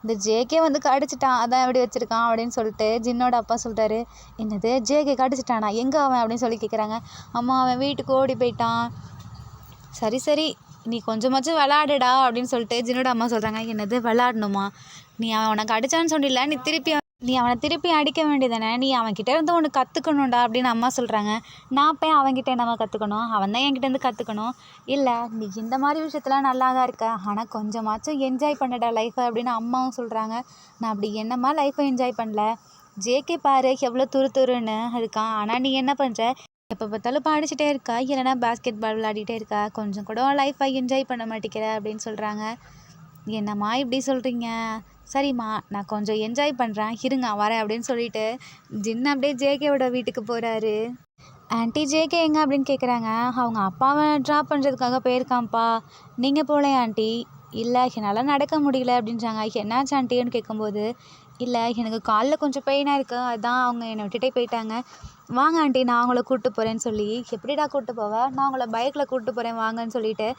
இந்த ஜேகே வந்து கடிச்சிட்டான், அதான் எப்படி வச்சுருக்கான் அப்படின்னு சொல்லிட்டு ஜின்னோட அப்பா சொல்கிறாரு. என்னது, ஜேகே கடிச்சிட்டானா? எங்கே அவன் அப்படின்னு சொல்லி கேட்குறாங்க. அம்மா அவன் வீட்டுக்கு ஓடி போயிட்டான். சரி சரி, நீ கொஞ்சமாச்சும் விளாடுடா அப்படின்னு சொல்லிட்டு ஜின்னோட அம்மா சொல்கிறாங்க. என்னது விளாடணுமா? நீ அவன் உனக்கு அடித்தான்னு சொன்னில்ல, நீ அவனை திருப்பி அடிக்க வேண்டியதானே. நீ அவன்கிட்ட இருந்து ஒன்று கற்றுக்கணும்டா அப்படின்னு அம்மா சொல்கிறாங்க. நான் போய் அவன்கிட்ட என்னம்மா கற்றுக்கணும்? அவன் தான் என்கிட்டேருந்து கற்றுக்கணும். இல்லை, நீ இந்த மாதிரி விஷயத்தெலாம் நல்லா தான் இருக்க, ஆனால் கொஞ்சமாச்சும் என்ஜாய் பண்ணடா லைஃப்பை அப்படின்னு அம்மாவும் சொல்கிறாங்க. நான் அப்படி என்னம்மா லைஃப்பை என்ஜாய் பண்ணல. ஜேகே பாரு எவ்வளோ துருன்னு இருக்கான், ஆனால் நீ என்ன பண்ணுற? எப்போ பார்த்தாலும் படிச்சுட்டே இருக்கா, இல்லைனா பேஸ்கெட் பால் விளையாடிட்டே இருக்கா, கொஞ்சம் கூட லைஃப்பை என்ஜாய் பண்ண மாட்டேங்கிற அப்படின்னு சொல்கிறாங்க. என்னம்மா இப்படி சொல்கிறீங்க? சரிம்மா, நான் கொஞ்சம் என்ஜாய் பண்ணுறேன், இருங்க வரேன் அப்படின்னு சொல்லிட்டு ஜின்னு அப்படியே ஜேகேவோட வீட்டுக்கு போகிறாரு. ஆண்டி ஜேகே எங்கே அப்படின்னு கேட்குறாங்க. அவங்க அப்பாவை ட்ராப் பண்ணுறதுக்காக போயிருக்கான்ப்பா. நீங்கள் போகலையா ஆண்டி? இல்லை, என்னால் நடக்க முடியல அப்படின்றாங்க. என்னாச்சு ஆண்டின்னு கேட்கும்போது, இல்லை எனக்கு காலில் கொஞ்சம் பெயினாக இருக்குது, அதுதான் அவங்க என்னை விட்டுட்டே போயிட்டாங்க. வாங்க ஆண்டி, நான் அவங்கள கூப்பிட்டு போகிறேன்னு சொல்லி. எப்படிடா கூப்பிட்டு போவேன்? நான் அவங்கள பைக்கில் கூப்பிட்டு போகிறேன் வாங்கன்னு சொல்லிட்டு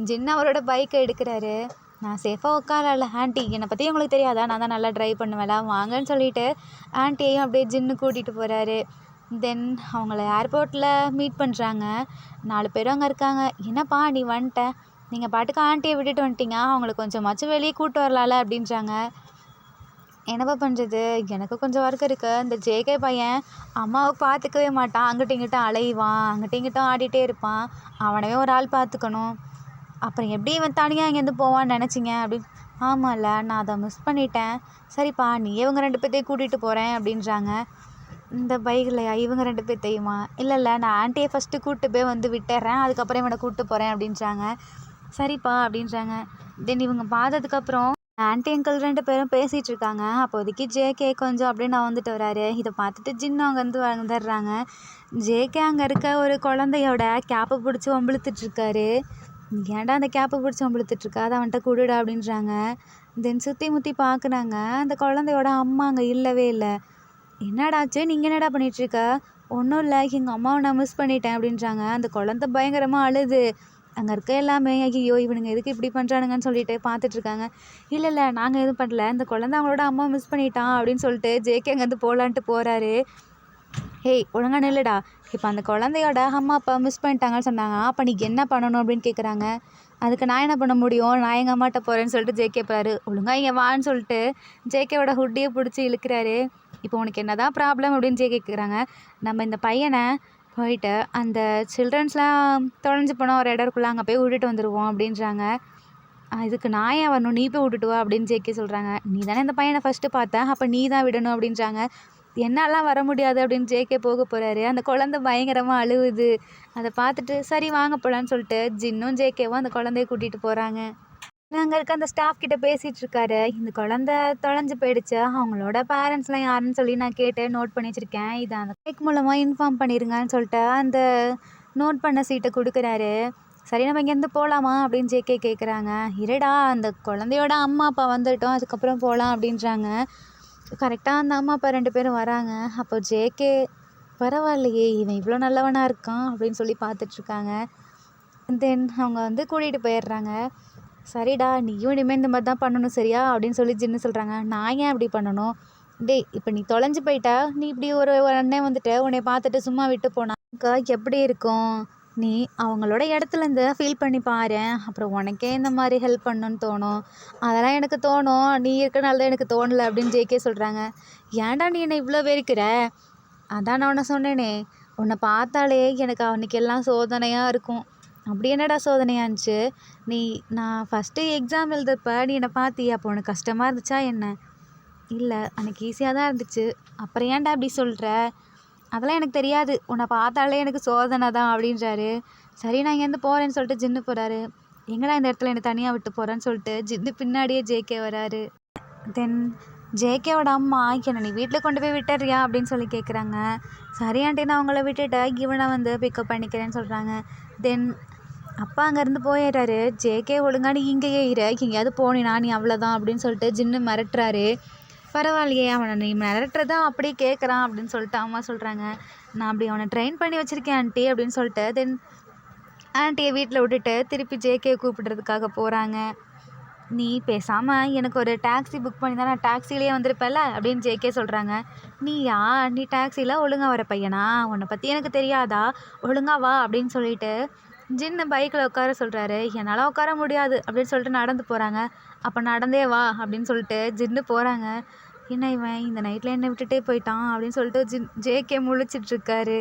ஜின்னு அவரோட பைக்கை எடுக்கிறாரு. நான் சேஃபாக உட்காரல ஆண்டி, என்னை பற்றி உங்களுக்கு தெரியாதா, நான் தான் நல்லா ட்ரைவ் பண்ணுவேன்ல, வாங்கன்னு சொல்லிட்டு ஆண்டியையும் அப்படியே ஜின்னு கூட்டிகிட்டு போகிறாரு. தென் அவங்கள ஏர்போர்ட்டில் மீட் பண்ணுறாங்க. 4 பேரும் அங்கே இருக்காங்க. என்னப்பா நீ வந்துட்ட, நீங்கள் பாட்டுக்கு ஆண்டியை விட்டுட்டு வந்துட்டீங்க, அவங்கள கொஞ்சமாச்சும் வெளியே கூப்பிட்டு வரலாம்ல அப்படின்றாங்க. என்னப்பா பண்ணுறது, எனக்கு கொஞ்சம் ஒர்க் இருக்குது. இந்த ஜேகே பையன் அம்மாவை பார்த்துக்கவே மாட்டான், அங்கிட்டும் இங்கிட்டும் அலைவான், அங்கிட்டும் இங்கிட்டும் ஆடிட்டே இருப்பான். அவனவே ஒரு ஆள் பார்த்துக்கணும். அப்புறம் எப்படி இவன் தனியாக இங்கேருந்து போவான்னு நினச்சிங்க அப்படின்னு. ஆமாம்ல, நான் அதை மிஸ் பண்ணிட்டேன். சரிப்பா, நீ இவங்க 2 பேர்த்தையும் கூட்டிகிட்டு போகிறேன் அப்படின்றாங்க. இந்த பைக்லையா இவங்க 2 பேர்த்தையுமா? இல்லை நான் ஆன்ட்டியை ஃபஸ்ட்டு கூப்பிட்டு போய் வந்து விட்டுறேன், அதுக்கப்புறம் இவனை கூப்பிட்டு போகிறேன் அப்படின்றாங்க. சரிப்பா அப்படின்றாங்க. தென் இவங்க பார்த்ததுக்கப்புறம் ஆன்ட்டி அங்கிள் 2 பேரும் பேசிகிட்டு இருக்காங்க. அப்போதைக்கு ஜேகே கொஞ்சம் அப்படியே நான் வந்துட்டு வராரு. இதை பார்த்துட்டு ஜின்னு அங்கேருந்து வந்துடுறாங்க. ஜேகே அங்கே இருக்க ஒரு குழந்தையோட கேப்பை பிடிச்சி வம்பிழுத்துட்ருக்காரு. ஏன்டா அந்த கேப்பை பிடிச்சி வம்பிழுத்துட்ருக்கா, அதை அவன்கிட்ட கொடுடா அப்படின்றாங்க. தென் சுற்றி முற்றி பார்க்குறாங்க. அந்த குழந்தையோட அம்மா அங்கே இல்லவே இல்லை. என்னடாச்சு, நீங்கள் என்னடா பண்ணிகிட்ருக்க? ஒன்றும் இல்லை, எங்கள் அம்மாவை நான் மிஸ் பண்ணிட்டேன் அப்படின்றாங்க. அந்த குழந்தை பயங்கரமாக அழுது. அங்கே இருக்க எல்லாமே ஐயோ இவனுங்க எதுக்கு இப்படி பண்ணுறானுங்கன்னு சொல்லிட்டு பார்த்துட்ருக்காங்க. இல்லை நாங்கள் எதுவும் பண்ணல, இந்த குழந்தை அவங்களோட அம்மா மிஸ் பண்ணிட்டான் அப்படின்னு சொல்லிட்டு ஜேகே அங்கேருந்து போகலான்ட்டு போகிறாரு. ஹேய் ஒழுங்கா நில்லுடா, இப்போ அந்த குழந்தையோட அம்மா அப்பா மிஸ் பண்ணிட்டாங்கன்னு சொன்னாங்க, அப்போ நீ என்ன பண்ணணும் அப்படின்னு கேட்குறாங்க. அதுக்கு நான் என்ன பண்ண முடியும், நான் எங்கள் அம்மாட்ட போகிறேன்னு சொல்லிட்டு ஜேகே போகிறாரு. ஒழுங்கா இங்கே வான்னு சொல்லிட்டு ஜேகேவோட ஹுட்டியை பிடிச்சி இழுக்கிறாரு. இப்போ உனக்கு என்ன தான் ப்ராப்ளம் அப்படின்னு கேட்குறாங்க. நம்ம இந்த பையனை போயிட்டு அந்த சில்ட்ரன்ஸ்லாம் தொலைஞ்சு போனால் ஒரு இடம் இருக்குள்ள, அங்கே போய் விட்டுட்டு வந்துடுவோம் அப்படின்றாங்க. இதுக்கு நான் ஏன் வரணும், நீ போய் விட்டுட்டு வா அப்படின்னு ஜேகே சொல்கிறாங்க. நீ தானே இந்த பையனை ஃபஸ்ட்டு பார்த்த, அப்போ நீ தான் விடணும் அப்படின்றாங்க. என்னாலாம் வர முடியாது அப்படின்னு ஜேகே போக போகிறாரு. அந்த குழந்தை பயங்கரமாக அழுவுது. அதை பார்த்துட்டு சரி வாங்க போகலான்னு சொல்லிட்டு ஜின்னும் ஜேகேவும் அந்த குழந்தைய கூட்டிகிட்டு போகிறாங்க. அங்கே இருக்க அந்த ஸ்டாஃப் கிட்ட பேசிகிட்டு இருக்காரு. இந்த குழந்தை தொலைஞ்சு போயிடுச்சு, அவங்களோட பேரண்ட்ஸ்லாம் யாருன்னு சொல்லி நான் கேட்டு நோட் பண்ணி வச்சுருக்கேன், இதை அந்த கேக் மூலமாக இன்ஃபார்ம் பண்ணிடுங்கன்னு சொல்லிட்டு அந்த நோட் பண்ண சீட்டை கொடுக்குறாரு. சரி நம்ம இங்கேருந்து போகலாமா அப்படின்னு ஜேகே கேட்குறாங்க. இருடா, அந்த குழந்தையோட அம்மா அப்பா வந்துட்டோம், அதுக்கப்புறம் போகலாம் அப்படின்றாங்க. கரெக்டாக அந்த அம்மா அப்பா 2 பேரும் வராங்க. அப்போ ஜேகே பரவாயில்லையே இவன் இவ்வளோ நல்லவனாக இருக்கான் அப்படின்னு சொல்லி பார்த்துட்ருக்காங்க. தென் அவங்க வந்து கூட்டிகிட்டு போயிடுறாங்க. சரிடா, நீயும் இனிமேல் இந்த மாதிரி தான் பண்ணணும் சரியா அப்படின்னு சொல்லி ஜின்னு சொல்கிறாங்க. நான் ஏன் அப்படி பண்ணணும்? டேய், இப்போ நீ தொலைஞ்சு போயிட்டா, நீ இப்படி ஒரு அண்ணன் வந்துட்டு உன்னை பார்த்துட்டு சும்மா விட்டு போனாக்கா எப்படி இருக்கும்? நீ அவங்களோட இடத்துலேருந்து ஃபீல் பண்ணி பாரு, அப்புறம் உனக்கே இந்த மாதிரி ஹெல்ப் பண்ணணுன்னு தோணும். அதெல்லாம் எனக்கு தோணும், நீ இருக்கனால தான் எனக்கு தோணலை அப்படின்னு ஜேகே சொல்கிறாங்க. ஏன்டா நீ என்னை இவ்வளோ வெறுக்கிற? அதான் நான் உன்னை சொன்னேனே, உன்னை பார்த்தாலே எனக்கு அவனுக்கு எல்லாம் சோதனையாக இருக்கும். அப்படி என்னடா சோதனையாக இருந்துச்சு? நான் ஃபஸ்ட்டு எக்ஸாம் எழுதுறப்ப நீ என்னை பார்த்தியா, அப்போ உனக்கு கஷ்டமாக இருந்துச்சா என்ன? இல்லை, அன்றைக்கி ஈஸியாக தான் இருந்துச்சு. அப்புறம் ஏன்டா அப்படி சொல்கிற? அதெல்லாம் எனக்கு தெரியாது, உன்னை பார்த்தாலே எனக்கு சோதனை தான் அப்படின்றாரு. சரி நான் இங்கேருந்து போகிறேன்னு சொல்லிட்டு ஜின்னு போகிறாரு. எங்கடா இந்த இடத்துல என்னை தனியாக விட்டு போகிறேன்னு சொல்லிட்டு ஜின்னு பின்னாடியே ஜேகே வராரு. தென் ஜேகேவோட அம்மா என்னை நீ வீட்டில் கொண்டு போய் விட்டுறியா அப்படின்னு சொல்லி கேட்குறாங்க. சரி ஆண்டி, நான் அவங்கள விட்டுட்டு இவனை வந்து பிக்கப் பண்ணிக்கிறேன்னு சொல்கிறாங்க. தென் அப்பா அங்கேருந்து போயிடுறாரு. ஜேகே ஒழுங்கா நீ இங்கேயே இரு, எங்கேயாவது போனினா நீ அவ்வளோதான் அப்படின்னு சொல்லிட்டு ஜின்னு மிரட்டுறாரு. பரவாயில்லையே, அவனை நீ மிரட்டுறதா அப்படியே கேட்குறான் அப்படின்னு சொல்லிட்டு அம்மா சொல்கிறாங்க. நான் அப்படி அவனை ட்ரெயின் பண்ணி வச்சுருக்கேன் ஆண்டி அப்படின்னு சொல்லிட்டு தென் ஆண்டியை வீட்டில் விட்டுட்டு திருப்பி ஜேகே கூப்பிடுறதுக்காக போகிறாங்க. நீ பேசாமல் எனக்கு ஒரு டாக்ஸி புக் பண்ணி தான் நான் டாக்ஸிலேயே வந்திருப்பேன்ல அப்படின்னு ஜேகே சொல்கிறாங்க. நீ டாக்ஸியில் ஒழுங்கா வர பையனா? உன்னை பற்றி எனக்கு தெரியாதா? ஒழுங்கா வா அப்படின்னு சொல்லிட்டு ஜின்னு பைக்கில் உட்கார சொல்கிறாரு. என்னால் உட்கார முடியாது அப்படின்னு சொல்லிட்டு நடந்து போகிறாங்க. அப்போ நடந்தே வா அப்படின்னு சொல்லிட்டு ஜின்னு போகிறாங்க. என்ன இவன் இந்த நைட்டில் என்னை விட்டுட்டே போயிட்டான் அப்படின்னு சொல்லிட்டு ஜேகே முழிச்சிட்ருக்காரு.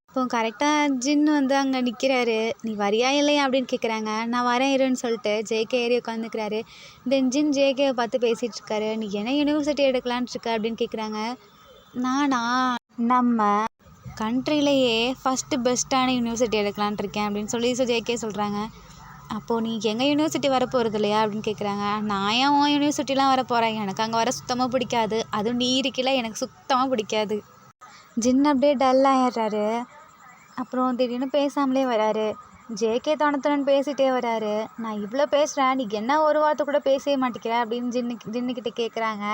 இப்போ கரெக்டாக ஜின்னு வந்து அங்கே நிற்கிறாரு. நீ வரியா இல்லையா அப்படின்னு கேட்குறாங்க. நான் வரேன் இருன்னு சொல்லிட்டு ஜேகே ஏறி உட்காந்துக்கிறாரு. தென் ஜேகேவை பார்த்து பேசிகிட்டு இருக்காரு. நீ என்ன யூனிவர்சிட்டி எடுக்கலான்னு இருக்க அப்படின்னு கேட்குறாங்க. நானா நம்ம கண்ட்ரிலேயே ஃபஸ்ட்டு பெஸ்ட்டான யூனிவர்சிட்டி எடுக்கலான் இருக்கேன் அப்படின்னு சொல்லி ஜேகே சொல்கிறாங்க. அப்போது நீ எங்கள் யூனிவர்சிட்டி வர போகிறது இல்லையா அப்படின்னு கேட்குறாங்க. நான் ஏன் உன் யூனிவர்சிட்டிலாம் வர போகிறேன், எனக்கு அங்கே வர சுத்தமாக பிடிக்காது, அதுவும் நீ இருக்கல எனக்கு சுத்தமாக பிடிக்காது. ஜின்னு அப்படியே டல் ஆகிடுறாரு. அப்புறம் திடீர்னு பேசாமலே வராரு. ஜேகே தோணத்தோன்னு பேசிகிட்டே வராரு. நான் இவ்வளோ பேசுகிறேன், நீ என்ன ஒரு வார்த்தை கூட பேசவே மாட்டேங்கிற அப்படின்னு ஜின்னுக்கிட்ட கேட்குறாங்க.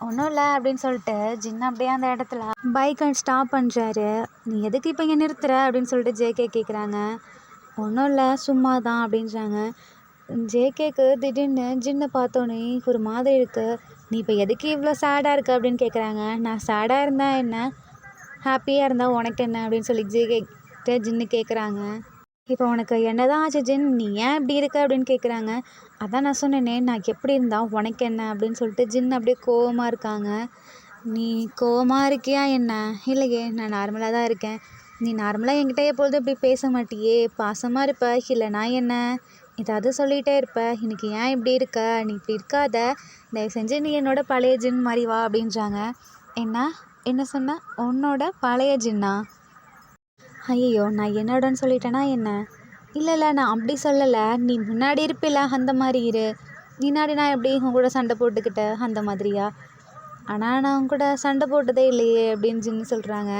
ஒன்றும் இல்லை அப்படின்னு சொல்லிட்டு ஜின்னு அப்படியே அந்த இடத்துல பைக்கை ஸ்டாப் பண்ணுறாரு. நீ எதுக்கு இப்போ இங்கே நிறுத்துற அப்படின்னு சொல்லிட்டு ஜேகே கேட்குறாங்க. ஒன்றும் இல்லை சும்மா தான் அப்படின்றாங்க. ஜேகேக்கு திடீர்னு ஜின்னை பார்த்தோன்னே ஒரு மாதிரி இருக்குது. நீ இப்போ எதுக்கு இவ்வளோ சேடாக இருக்க அப்படின்னு கேட்குறாங்க. நான் சேடாக இருந்தால் என்ன, ஹாப்பியாக இருந்தால் உனக்கு என்ன அப்படின்னு சொல்லி ஜின்னு கேட்குறாங்க. இப்போ உனக்கு என்னதான் ஆச்சு ஜின்? நீ ஏன் இப்படி இருக்க அப்படின்னு கேட்குறாங்க. அதான் நான் சொன்னேனே, நான் எப்படி இருந்தா உனக்கு என்ன அப்படின்னு சொல்லிட்டு ஜின் அப்படியே கோவமாக இருக்காங்க. நீ கோவமா இருக்கியா என்ன? இல்லையே, நான் நார்மலாக தான் இருக்கேன். நீ நார்மலாக என்கிட்ட எப்பொழுதும் இப்படி பேச மாட்டியே, பாசமாக இருப்ப, இல்லைனா என்ன ஏதாவது சொல்லிகிட்டே இருப்ப. இன்னைக்கு ஏன் இப்படி இருக்க? நீ இப்படி இருக்காத, தயவு செஞ்சு நீ என்னோட பழைய ஜின் மாதிரி வா அப்படின்றாங்க. என்ன என்ன சொன்ன? உன்னோட பழைய ஜின்னா? ஐயையோ, நான் என்னோடன்னு சொல்லிட்டேனா என்ன? இல்லை இல்லை, நான் அப்படி சொல்லலை. நீ முன்னாடி இருப்பில்ல அந்த மாதிரி இரு. முன்னாடி நான் எப்படி உன் கூட சண்டை போட்டுக்கிட்ட அந்த மாதிரியா? ஆனால் நான் உன் கூட சண்டை போட்டதே இல்லையே அப்படின்னு ஜின்னு சொல்கிறாங்க.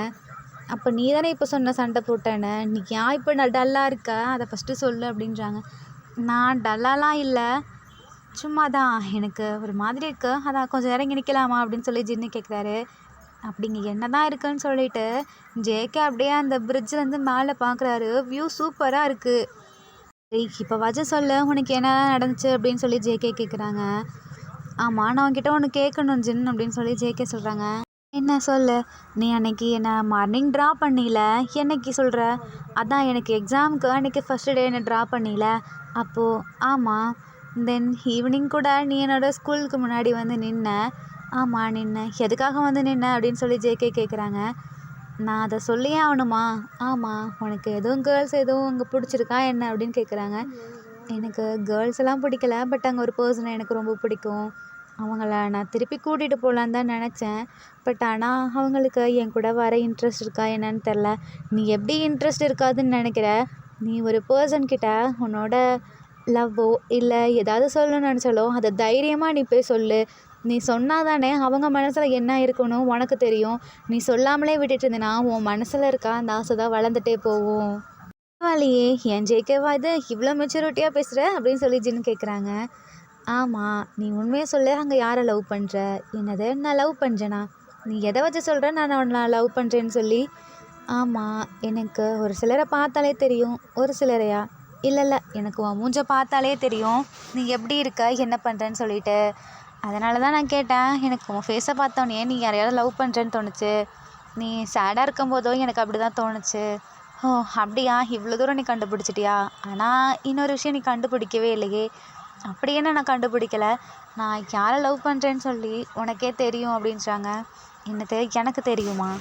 அப்போ நீ தானே இப்போ சொன்ன சண்டை போட்டேன்னு. நீ ஏன் இப்போ நான் டல்லாக இருக்க? அதை ஃபஸ்ட்டு சொல்லு அப்படின்றாங்க. நான் டல்லாலாம் இல்லை, சும்மா தான் எனக்கு ஒரு மாதிரி இருக்கு, அதான் கொஞ்சம் இறங்கி நிற்கலாமா அப்படின்னு சொல்லி ஜின்னு கேட்குறாரு. அப்படிங்க என்ன தான் இருக்குன்னு சொல்லிட்டு ஜேகே அப்படியே அந்த பிரிட்ஜ்லேருந்து மேலே பார்க்குறாரு. வியூ சூப்பராக இருக்குது. இப்போ வஜ சொல்ல, உனக்கு என்ன நடந்துச்சு அப்படின்னு சொல்லி ஜேகே கேட்குறாங்க. ஆமாம், நான் உன்கிட்ட ஒன்று கேட்கணும் ஜின் அப்படின்னு சொல்லி ஜேகே சொல்கிறாங்க. என்ன சொல்லு? நீ அன்னைக்கு என்னை மார்னிங் ட்ரா பண்ணில, என்னைக்கு சொல்கிற? அதான் எனக்கு எக்ஸாமுக்கு அன்றைக்கி ஃபஸ்ட்டு டே என்னை ட்ரா பண்ணில அப்போது. ஆமாம். தென் ஈவினிங் கூட நீ என்னோடய ஸ்கூலுக்கு முன்னாடி வந்து நின்ன. ஆமாம் நின்ன. எதுக்காக வந்து நின்ன அப்படின்னு சொல்லி ஜேகே கேட்குறாங்க. நான் அதை சொல்லியே ஆகணுமா? ஆமாம். உனக்கு எதுவும் கேர்ள்ஸ் எதுவும் அங்கே பிடிச்சிருக்கா என்ன அப்படின்னு கேட்குறாங்க. எனக்கு கேர்ள்ஸ் எல்லாம் பிடிக்கல, பட் அங்கே ஒரு பர்சனை எனக்கு ரொம்ப பிடிக்கும். அவங்கள நான் திருப்பி கூட்டிகிட்டு போகலான்னு தான் நினச்சேன். பட் ஆனால் அவங்களுக்கு என் கூட வர இன்ட்ரெஸ்ட் இருக்கா என்னன்னு தெரில. நீ எப்படி இன்ட்ரெஸ்ட் இருக்காதுன்னு நினைக்கிற? நீ ஒரு பர்சன்கிட்ட உன்னோட லவ்வோ இல்லை ஏதாவது சொல்லணும்னு நினச்சாலோ அதை தைரியமாக நீ போய் சொல்லு. நீ சொன்னால் தானே அவங்க மனசில் என்ன இருக்கணும் உனக்கு தெரியும். நீ சொல்லாமலே விட்டுட்டு இருந்தேன்னா உன் மனசில் இருக்க அந்த ஆசை தான் வளர்ந்துட்டே போகும். பரவாயில்லையே, என் ஜேகேவா இது இவ்வளோ மெச்சூரிட்டியாக பேசுகிற அப்படின்னு சொல்லி ஜின்னு கேட்குறாங்க. ஆமாம், நீ உண்மையை சொல்லு, அங்கே யாரை லவ் பண்ணுற? என்னது, நான் லவ் பண்ணுறேனா? நீ எதை வச்சு சொல்கிற நான் லவ் பண்ணுறேன்னு சொல்லி? ஆமாம், எனக்கு ஒரு சிலரை பார்த்தாலே தெரியும். ஒரு சிலரையா? இல்லை இல்லை, எனக்கு உன் மூஞ்ச பார்த்தாலே தெரியும் நீ எப்படி இருக்க என்ன பண்ணுறேன்னு சொல்லிட்டு. அதனால தான் நான் கேட்டேன். எனக்கு உன் ஃபேஸை பார்த்தோன்னே நீ யாரையாவது லவ் பண்ணுறேன்னு தோணுச்சு. நீ சேடாக இருக்கும்போதோ எனக்கு அப்படி தான் தோணுச்சு. ஓ அப்படியா, இவ்வளோ தூரம் நீ கண்டுபிடிச்சிட்டியா? ஆனால் இன்னொரு விஷயம் நீ கண்டுபிடிக்கவே இல்லையே. அப்படி என்ன நான் கண்டுபிடிக்கலை? நான் யாரை லவ் பண்ணுறேன்னு சொல்லி உனக்கே தெரியும் அப்படின்றாங்க. என்னது, எனக்கு தெரியுமா?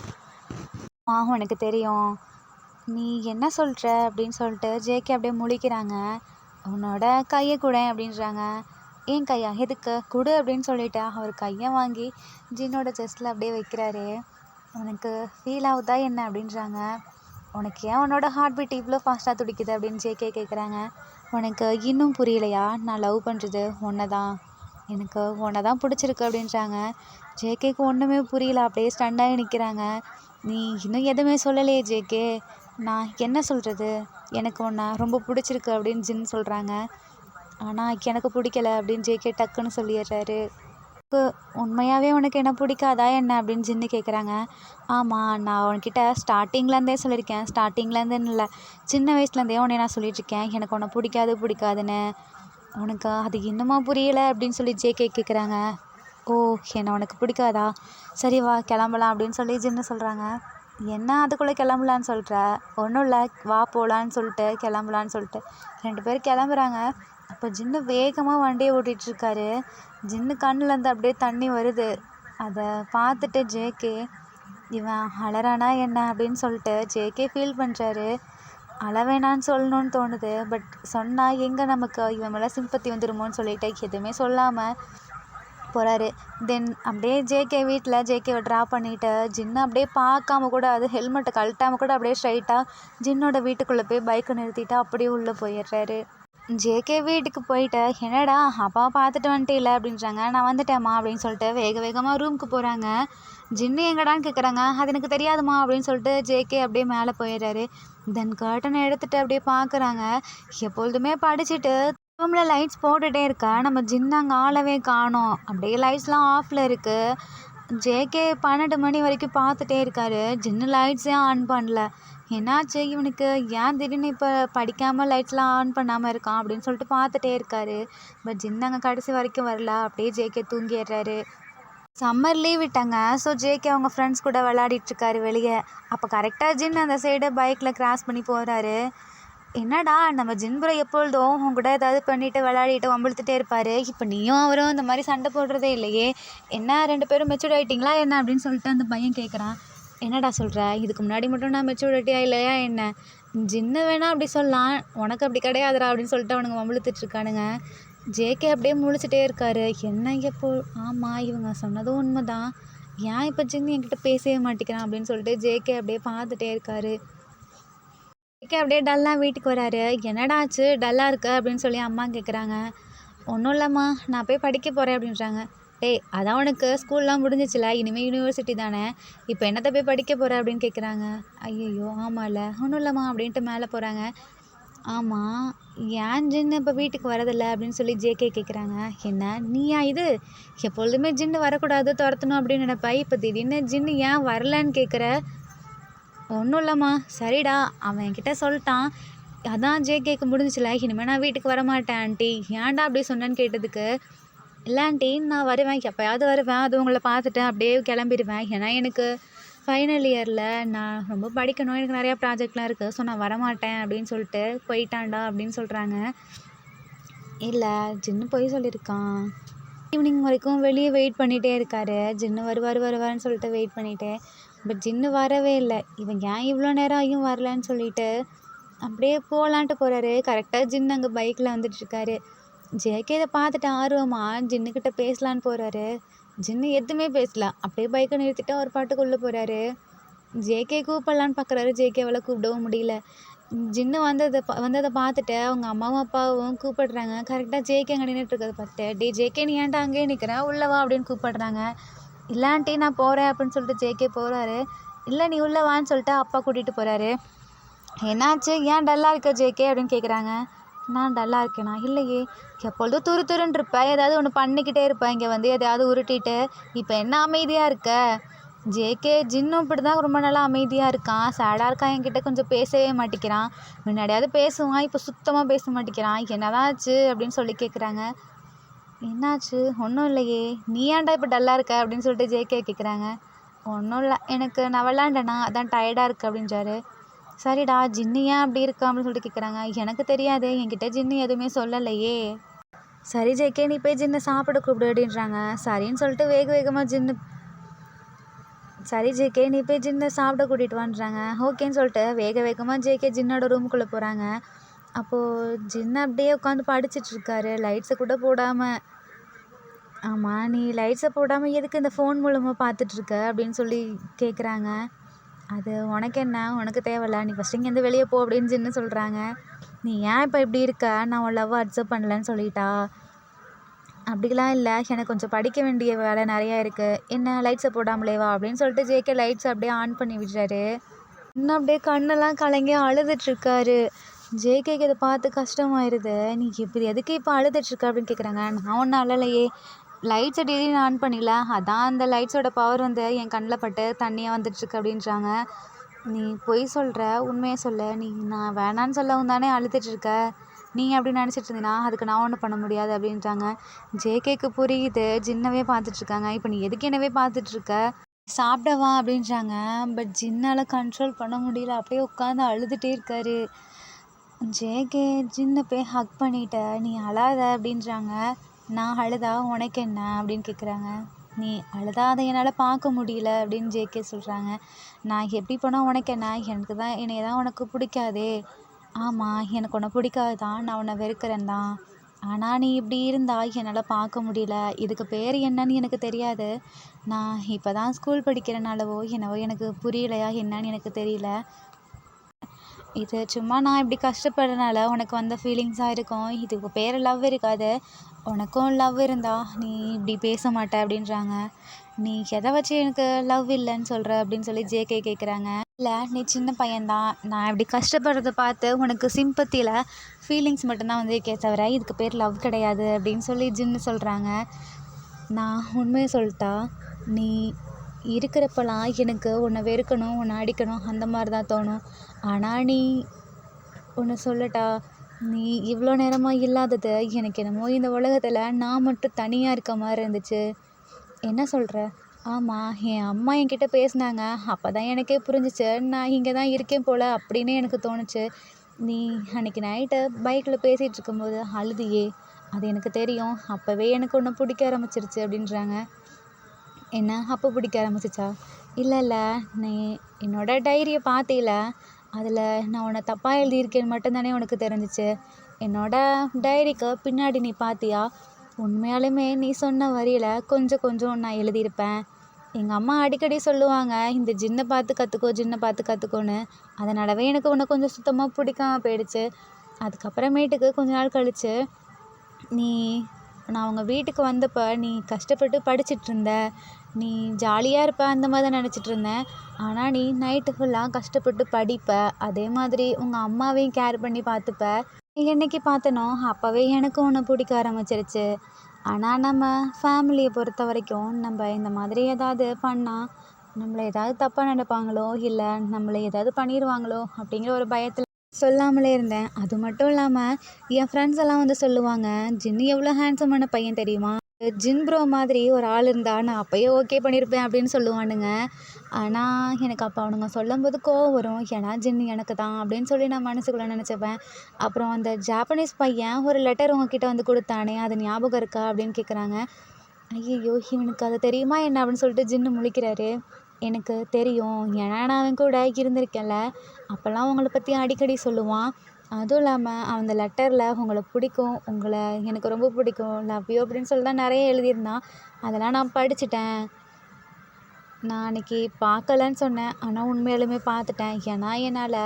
உனக்கு தெரியும். நீ என்ன சொல்கிற அப்படின்னு சொல்லிட்டு ஜேகே அப்படியே முழிக்கிறாங்க. உன்னோட கையை கூட அப்படின்றாங்க. ஏன் கையா? எதுக்கு? கொடு அப்படின்னு சொல்லிட்டு அவர் கையை வாங்கி ஜின்னோட செஸ்ட்டில் அப்படியே வைக்கிறாரு. உனக்கு ஃபீல் ஆகுதா என்ன அப்படின்றாங்க. உனக்கு ஏன் உன்னோட ஹார்ட் பீட் இவ்வளோ ஃபாஸ்ட்டாக துடிக்குது அப்படின்னு ஜேகே கேட்குறாங்க. உனக்கு இன்னும் புரியலையா? நான் லவ் பண்ணுறது ஒன்றை தான், எனக்கு உன்னை தான் பிடிச்சிருக்கு அப்படின்றாங்க. ஜேகேக்கு ஒன்றுமே புரியல, அப்படியே ஸ்டண்டாகி நிற்கிறாங்க. நீ இன்னும் எதுவுமே சொல்லலையே ஜேகே. நான் என்ன சொல்கிறது? எனக்கு உன்னை ரொம்ப பிடிச்சிருக்கு அப்படின்னு ஜின் சொல்கிறாங்க. ஆனால் எனக்கு பிடிக்கல அப்படின்னு ஜேகே டக்குன்னு சொல்லிடுறாரு. உண்மையாகவே உனக்கு என்ன பிடிக்காதா என்ன அப்படின்னு ஜின்னு கேட்குறாங்க. ஆமாம், நான் உன்கிட்ட ஸ்டார்டிங்லேருந்தே சொல்லியிருக்கேன். ஸ்டார்டிங்லேருந்துன்னு இல்லை, சின்ன வயசுலேருந்தே உன்னை நான் சொல்லிகிட்ருக்கேன் எனக்கு உன்னை பிடிக்காதுன்னு. உனக்கு அது இன்னுமா புரியலை அப்படின்னு சொல்லி ஜேகே கேட்குறாங்க. ஓ, என்ன உனக்கு பிடிக்காதா? சரி வா கிளம்பலாம் அப்படின்னு சொல்லி ஜின்னு சொல்கிறாங்க. என்ன அதுக்குள்ளே கிளம்பலான்னு சொல்கிற? ஒன்றும் இல்லை, வா போகலான்னு சொல்லிட்டு கிளம்பலான்னு சொல்லிட்டு 2 பேர் கிளம்புறாங்க. அப்போ ஜின்னு வேகமாக வண்டியை ஓட்டிகிட்ருக்காரு. ஜின்னு கண்ணுலேருந்து அப்படியே தண்ணி வருது. அதை பார்த்துட்டு ஜேகே, இவன் அழறானா என்ன அப்படின்னு சொல்லிட்டு ஜேகே ஃபீல் பண்ணுறாரு. அழவேணான்னு சொல்லணுன்னு தோணுது, பட் சொன்னால் எங்கே நமக்கு இவன் மேலே சிம்பத்தி வந்துடுமோன்னு சொல்லிட்டு எதுவுமே சொல்லாமல் போகிறாரு. தென் அப்படியே ஜேகே வீட்டில் ஜேகேவை ட்ரா பண்ணிவிட்டு ஜின்னு அப்படியே பார்க்காம கூட, அது ஹெல்மெட்டை கழட்டாமல் கூட அப்படியே ஸ்ட்ரைட்டாக ஜின்னோட வீட்டுக்குள்ளே போய் பைக்கை நிறுத்திட்டு அப்படியே உள்ளே போயிடுறாரு. ஜேகே வீட்டுக்கு போயிட்டு, என்னடா அப்பாவை பார்த்துட்டு வந்துட்டே அப்படின்றாங்க. நான் வந்துட்டேம்மா அப்படின்னு சொல்லிட்டு வேகமாக ரூமுக்கு போகிறாங்க. ஜின்னு எங்கடான்னு கேட்குறாங்க. அது எனக்கு தெரியாதுமா அப்படின்னு சொல்லிட்டு ஜேகே அப்படியே மேலே போயிடுறாரு. தென் கர்ட்டனை எடுத்துகிட்டு அப்படியே பார்க்குறாங்க. எப்பொழுதுமே படிச்சுட்டு ரூமில் லைட்ஸ் போட்டுகிட்டே இருக்கா, நம்ம ஜின்னு அங்கே ஆளவே காணோம். அப்படியே லைட்ஸ்லாம் ஆஃபில் இருக்குது. ஜேகே 12 மணி வரைக்கும் பார்த்துட்டே இருக்காரு. ஜின்னு லைட்ஸே ஆன் பண்ணல. என்னாச்சு இவனுக்கு, ஏன் திடீர்னு இப்போ படிக்காமல் லைட்ஸ்லாம் ஆன் பண்ணாமல் இருக்கான் அப்படின்னு சொல்லிட்டு பார்த்துட்டே இருக்காரு. பட் ஜின்னு அங்கே கடைசி வரைக்கும் வரல. அப்படியே ஜேகே தூங்கிடுறாரு. சம்மர் லீவ் விட்டாங்க. ஸோ ஜேகே அவங்க ஃப்ரெண்ட்ஸ் கூட விளையாடிட்டுருக்காரு வெளியே. அப்போ கரெக்டாக ஜின் அந்த சைடு பைக்கில் கிராஸ் பண்ணி போகிறாரு. என்னடா நம்ம ஜின்புரை எப்பொழுதும் உன் கூட ஏதாவது பண்ணிட்டு விளையாடிட்டு வம்பிழுத்துட்டே இருப்பார், இப்போ நீயும் அவரும் இந்த மாதிரி சண்டை போடுறதே இல்லையே, என்ன 2 பேரும் மெச்சூர்ட் ஆகிட்டிங்களா என்ன அப்படின்னு சொல்லிட்டு அந்த பையன் கேட்குறான். என்னடா சொல்கிற, இதுக்கு முன்னாடி மட்டும் நான் மெச்சூரிட்டியா இல்லையா என்ன, ஜின்னு வேணா அப்படி சொல்லலாம், உனக்கு அப்படி கிடையாதுடா அப்படின்னு சொல்லிட்டு அவனுங்க வம்பிழுத்துட்ருக்கானுங்க. ஜேகே அப்படியே முழிச்சிட்டே இருக்காரு. என்ன எப்போ, ஆமாம் இவங்க சொன்னதும் உண்மைதான், ஏன் இப்போ ஜின்னு என்கிட்ட பேசவே மாட்டேங்கிறான் அப்படின்னு சொல்லிட்டு ஜேகே அப்படியே பார்த்துட்டே இருக்காரு. ஜேகே அப்படியே டல்லாக வீட்டுக்கு வராரு. என்னடா ஆச்சு டல்லாக இருக்க அப்படின்னு சொல்லி அம்மா கேட்குறாங்க. ஒன்றும் இல்லைம்மா, நான் போய் படிக்க போகிறேன் அப்படின்றாங்க. டேய் அதான் உனக்கு ஸ்கூல்லாம் முடிஞ்சிச்சுல, இனிமேல் யூனிவர்சிட்டி தானே, இப்போ என்னத்தை போய் படிக்க போகிற அப்படின்னு கேட்குறாங்க. ஐயையோ ஆமாம்ல, ஒன்றும் இல்லைம்மா அப்படின்ட்டு மேலே போகிறாங்க. ஆமாம் ஏன் ஜின்னு இப்போ வீட்டுக்கு வரதில்லை அப்படின்னு சொல்லி ஜேகே கேட்குறாங்க. என்ன நீயா இது, எப்பொழுதுமே ஜின்னு வரக்கூடாது துரத்தணும் அப்படின்னு நினைப்பா, இப்போ திடீர்னு ஜின்னு ஏன் வரலன்னு கேட்குற. ஒன்றும் இல்லைம்மா, சரிடா அவன் என்கிட்ட சொல்லிட்டான், அதான் ஜேகேக்கு முடிஞ்சிச்சுல, இனிமேல் நான் வீட்டுக்கு வரமாட்டேன் ஆண்டி, ஏன்டா அப்படி சொன்னேன்னு கேட்டதுக்கு, இல்லை ஆண்டி நான் வருவேன், எப்போயாவது வருவேன், அது உங்களை பார்த்துட்டு அப்படியே கிளம்பிடுவேன், ஏன்னா எனக்கு ஃபைனல் இயரில் நான் ரொம்ப படிக்கணும், எனக்கு நிறையா ப்ராஜெக்ட்லாம் இருக்குது, ஸோ நான் வரமாட்டேன் அப்படின்னு சொல்லிட்டு போயிட்டான்டா அப்படின்னு சொல்கிறாங்க. இல்லை ஜின்னு போய் சொல்லியிருக்கான். ஈவினிங் வரைக்கும் வெளியே வெயிட் பண்ணிகிட்டே இருக்காரு. ஜின்னு வருவார்னு சொல்லிட்டு வெயிட் பண்ணிவிட்டு, பட் ஜின்னு வரவே இல்லை. இவன் ஏன் இவ்வளோ நேரம் ஆகியும் வரலன்னு சொல்லிட்டு அப்படியே போகலான்ட்டு போகிறாரு. கரெக்டாக ஜின்னு அங்கே பைக்கில் வந்துட்டுருக்காரு. ஜேகே இதை பார்த்துட்டு ஆர்வமாக ஜின்னுக்கிட்ட பேசலான்னு போகிறாரு. ஜின்னு எதுவுமே பேசல, அப்படியே பைக்கை நிறுத்திட்டு அவர் பாட்டுக்குள்ளே போகிறாரு. ஜேகே கூப்பிடலான்னு பார்க்குறாரு, ஜேகேவால் கூப்பிடவும் முடியல. ஜின்னு வந்ததை பார்த்துட்டு அவங்க அம்மாவும் அப்பாவும் கூப்பிடுறாங்க. கரெக்டாக ஜேகே அங்கே நின்றுட்டுருக்கதை பார்த்துட்டு, டே ஜேகே நீ ஏன்டா அங்கேயே நிற்கிறேன், உள்ளே வா அப்படின்னு கூப்பிடுறாங்க. இல்லாண்டி நான் போகிறேன் அப்படின்னு சொல்லிட்டு ஜேகே போகிறாரு. இல்லை நீ உள்ளே வான்னு சொல்லிட்டு அப்பா கூட்டிகிட்டு போகிறாரு. என்னாச்சு, ஏன் டல்லாக இருக்க ஜேகே அப்படின்னு கேட்குறாங்க. நான் டல்லாக இருக்கேனா, இல்லையே, எப்பொழுதும் துரு துருன்னு இருப்பேன், ஏதாவது ஒன்று பண்ணிக்கிட்டே இருப்பேன், இங்கே வந்து எதையாவது உருட்டிட்டு, இப்போ என்ன அமைதியாக இருக்க. ஜேகே ஜின்னும் இப்படி தான் ரொம்ப நாளாக அமைதியாக இருக்கான், சேடாக இருக்கான், என்கிட்ட கொஞ்சம் பேசவே மாட்டேங்கிறான், முன்னாடியாவது பேசுவான், இப்போ சுத்தமாக பேச மாட்டேங்கிறான், என்னதான் ஆச்சு அப்படின்னு சொல்லி கேட்குறாங்க. என்னாச்சு, ஒன்றும் இல்லையே, நீ ஏன்டா இப்போ டல்லாக இருக்க அப்படின்னு சொல்லிட்டு ஜேகே கேட்குறாங்க. ஒன்றும் இல்லை, எனக்கு நான் விளாண்டேனா அதான் டயர்டாக இருக்குது அப்படின்றாரு. சரிடா ஜின்னு ஏன் அப்படி இருக்கா அப்படின்னு சொல்லிட்டு கேட்குறாங்க. எனக்கு தெரியாது, என்கிட்ட ஜின்னு எதுவுமே சொல்லலையே. சரி ஜேகே நீ போய் ஜின்னை சாப்பிட கூப்பிடு அப்படின்றாங்க. சரின்னு சொல்லிட்டு வேகமாக ஜின்னு, சரி ஜேகே நீ போய் ஜின்னை சாப்பிட கூட்டிகிட்டு வான்றாங்க. ஓகேன்னு சொல்லிட்டு வேகமாக ஜேகே ஜின்னோட ரூமுக்குள்ளே போகிறாங்க. அப்போது ஜின்னு அப்படியே உட்காந்து படிச்சிட்ருக்காரு, லைட்ஸை கூட போடாமல். ஆமாம் நீ லைட்ஸை போடாமல் எதுக்கு இந்த ஃபோன் மூலமாக பார்த்துட்ருக்க அப்படின்னு சொல்லி கேட்குறாங்க. அது உனக்கு என்ன, உனக்கு தேவையில்ல, நீ ஃபஸ்ட்டு இங்கேருந்து வெளியே போ அப்படின்னு ஜின்னு சொல்கிறாங்க. நீ ஏன் இப்போ இப்படி இருக்க, நான் உன் லவ்வை அக்செப்ட் பண்ணலன்னு சொல்லிட்டா. அப்படிலாம் இல்லை, எனக்கு கொஞ்சம் படிக்க வேண்டிய வேலை நிறையா இருக்குது, என்ன லைட்ஸை போடாமலே வா அப்படின்னு சொல்லிட்டு ஜேகே லைட்ஸை அப்படியே ஆன் பண்ணி விடுறாரு. இன்னும் அப்படியே கண்ணெல்லாம் கலங்கி அழுதுட்ருக்காரு. ஜேகேக்கு இதை பார்த்து கஷ்டமாயிருது. நீ இப்படி எதுக்கு இப்போ அழுதுட்ருக்க அப்படின்னு கேட்குறாங்க. நான் ஒன்றும் அழலையே, லைட்ஸை திடீர்னு ஆன் பண்ணிடல, அதான் அந்த லைட்ஸோட பவர் வந்து என் கண்ணில் பட்டு தண்ணியாக வந்துட்டுருக்கு அப்படின்றாங்க. நீ பொய் சொல்கிற, உண்மையை சொல்ல, நீ நான் வேணான்னு சொல்லவும் தானே அழுதுட்ருக்க, நீ அப்படி நினச்சிட்டு இருந்தீனா அதுக்கு நான் ஒன்றும் பண்ண முடியாது அப்படின்றாங்க. ஜேகேக்கு புரியுது, ஜின்னவே பார்த்துட்ருக்காங்க, இப்போ நீ எதுக்கு என்னவே பார்த்துட்ருக்க, சாப்பிடவா அப்படின்றாங்க. பட் ஜின்னால் கண்ட்ரோல் பண்ண முடியல, அப்படியே உட்காந்து அழுதுகிட்டே இருக்காரு. ஜேகே ஜின்னை போய் ஹக் பண்ணிட்ட, நீ அழாத அப்படின்றாங்க. நான் அழுதா உனக்கு என்ன அப்படின்னு கேட்குறாங்க. நீ அழுதா அதை என்னால் பார்க்க முடியல அப்படின்னு ஜேகே சொல்கிறாங்க. நான் எப்படி போனால் உனக்கு என்ன, என்னைய தான் உனக்கு பிடிக்காதே. ஆமாம் எனக்கு உன்னை பிடிக்காது தான், நான் உன்னை வெறுக்கிறேன் தான், ஆனால் நீ இப்படி இருந்தா என்னால் பார்க்க முடியல, இதுக்கு பேர் என்னன்னு எனக்கு தெரியாது, நான் இப்போ தான் ஸ்கூல் படிக்கிறனாலவோ என்னவோ எனக்கு புரியலையா என்னன்னு எனக்கு தெரியல, இது சும்மா நான் இப்படி கஷ்டப்படுறதுனால உனக்கு வந்த ஃபீலிங்ஸாக இருக்கும், இதுக்கு பேர் லவ் இருக்காது, உனக்கும் லவ் இருந்தா நீ இப்படி பேச மாட்ட அப்படின்றாங்க. நீ எதை வச்சு எனக்கு லவ் இல்லைன்னு சொல்கிற அப்படின்னு சொல்லி ஜேகே கேட்குறாங்க. இல்லை நீ சின்ன பையன்தான், நான் இப்படி கஷ்டப்படுறத பார்த்து உனக்கு சிம்பத்தியில் ஃபீலிங்ஸ் மட்டும்தான் வந்திருக்கே தவிர இதுக்கு பேர் லவ் கிடையாது அப்படின்னு சொல்லி ஜின்னு சொல்கிறாங்க. நான் உண்மையை சொல்லிட்டா, நீ இருக்கிறப்பெல்லாம் எனக்கு உன்னை வெறுக்கணும், உன்னை அடிக்கணும் அந்த மாதிரி தான் தோணும், ஆனால் நீ ஒன்று சொல்லட்டா, நீ இவ்வளோ நேரமாக இல்லாதது எனக்கு என்னமோ இந்த உலகத்தில் நான் மட்டும் தனியாக இருக்க மாதிரி இருந்துச்சு. என்ன சொல்கிற? ஆமாம் என் அம்மா என்கிட்ட பேசினாங்க, அப்போ தான் எனக்கே புரிஞ்சிச்சு நான் இங்கே தான் இருக்கேன் போல் அப்படின்னு எனக்கு தோணுச்சு. நீ அன்னைக்கு நைட்டு பைக்கில் பேசிகிட்டு இருக்கும்போது அழுதியே, அது எனக்கு தெரியும். அப்போவே எனக்கு உன்னை பிடிக்க ஆரம்பிச்சிருச்சு அப்படின்றாங்க. என்ன அப்போ பிடிக்க ஆரம்பிச்சிச்சா? இல்லை இல்லை, நீ என்னோட டைரியை பார்த்தீல, அதில் நான் உன்னை தப்பாக எழுதியிருக்கேன்னு மட்டும்தானே உனக்கு தெரிஞ்சிச்சு. என்னோட டைரிக்கு பின்னாடி நீ பார்த்தியா? உண்மையாலுமே நீ சொன்ன வரியில் கொஞ்சம் கொஞ்சம் நான் எழுதியிருப்பேன். எங்கள் அம்மா அடிக்கடி சொல்லுவாங்க, இந்த ஜின்னை பார்த்து கற்றுக்கோ, ஜின்னை பார்த்து கற்றுக்கோன்னு. அதனாலவே எனக்கு உன்னை கொஞ்சம் சுத்தமாக பிடிக்காம போயிடுச்சு. அதுக்கப்புறமேட்டுக்கு கொஞ்ச நாள் கழித்து நீ நான் உங்கள் வீட்டுக்கு வந்தப்போ நீ கஷ்டப்பட்டு படிச்சிட்டு இருந்த, நீ ஜாலியாக இருப்ப அந்த மாதிரி தான் நினச்சிட்டு இருந்தேன். ஆனால் நீ நைட்டு ஃபுல்லாக கஷ்டப்பட்டு படிப்ப, அதே மாதிரி உங்கள் அம்மாவையும் கேர் பண்ணி பார்த்துப்ப. என்னைக்கு பார்த்தனோ அப்போவே எனக்கு உன்னை பிடிக்க ஆரம்பிச்சிருச்சு. ஆனால் நம்ம ஃபேமிலியை பொறுத்த வரைக்கும் நம்ம இந்த மாதிரி ஏதாவது பண்ணால் நம்மளை ஏதாவது தப்பாக நினைப்பாங்களோ, இல்லை நம்மளை ஏதாவது பண்ணிடுவாங்களோ அப்படிங்கிற ஒரு பயத்தில் சொல்லாமலே இருந்தேன். அது மட்டும் இல்லாமல் என் ஃப்ரெண்ட்ஸ் எல்லாம் வந்து சொல்லுவாங்க, ஜின்னு எவ்வளோ ஹேண்ட்ஸமான பையன் தெரியுமா, ஜின் ப்ரோ மாதிரி ஒரு ஆள் இருந்தா நான் அப்போயே ஓகே பண்ணியிருப்பேன் அப்படின்னு சொல்லுவானுங்க. ஆனால் எனக்கு அப்போ அவனுங்க சொல்லும்போது கோவம் வரும். ஏன்னா ஜின் எனக்கு தான் அப்படின்னு சொல்லி நான் மனசுக்குள்ளே நினச்சிப்பேன். அப்புறம் அந்த ஜாப்பனீஸ் பையன் ஒரு லெட்டர் உங்ககிட்ட வந்து கொடுத்தானே, அது ஞாபகம் இருக்கா அப்படின்னு கேட்குறாங்க. ஐயையோ, இவனுக்கு அது தெரியுமா என்ன அப்படின்னு சொல்லிட்டு ஜின்னு முழிக்கிறாரு. எனக்கு தெரியும், ஏன்னா நான் அவன் கூட இருந்திருக்கேன்ல, அப்போல்லாம் உங்களை பற்றி அடிக்கடி சொல்லுவான். அதுவும் இல்லாமல் அந்த லெட்டரில் உங்களை பிடிக்கும், உங்களை எனக்கு ரொம்ப பிடிக்கும், லவ் யூ அப்படின்னு சொல்லி தான் நிறைய எழுதியிருந்தான். அதெல்லாம் நான் படிச்சிட்டேன். நான் அன்றைக்கி பார்க்கலன்னு சொன்னேன், ஆனால் உண்மையாலுமே பார்த்துட்டேன். ஏன்னா என்னால்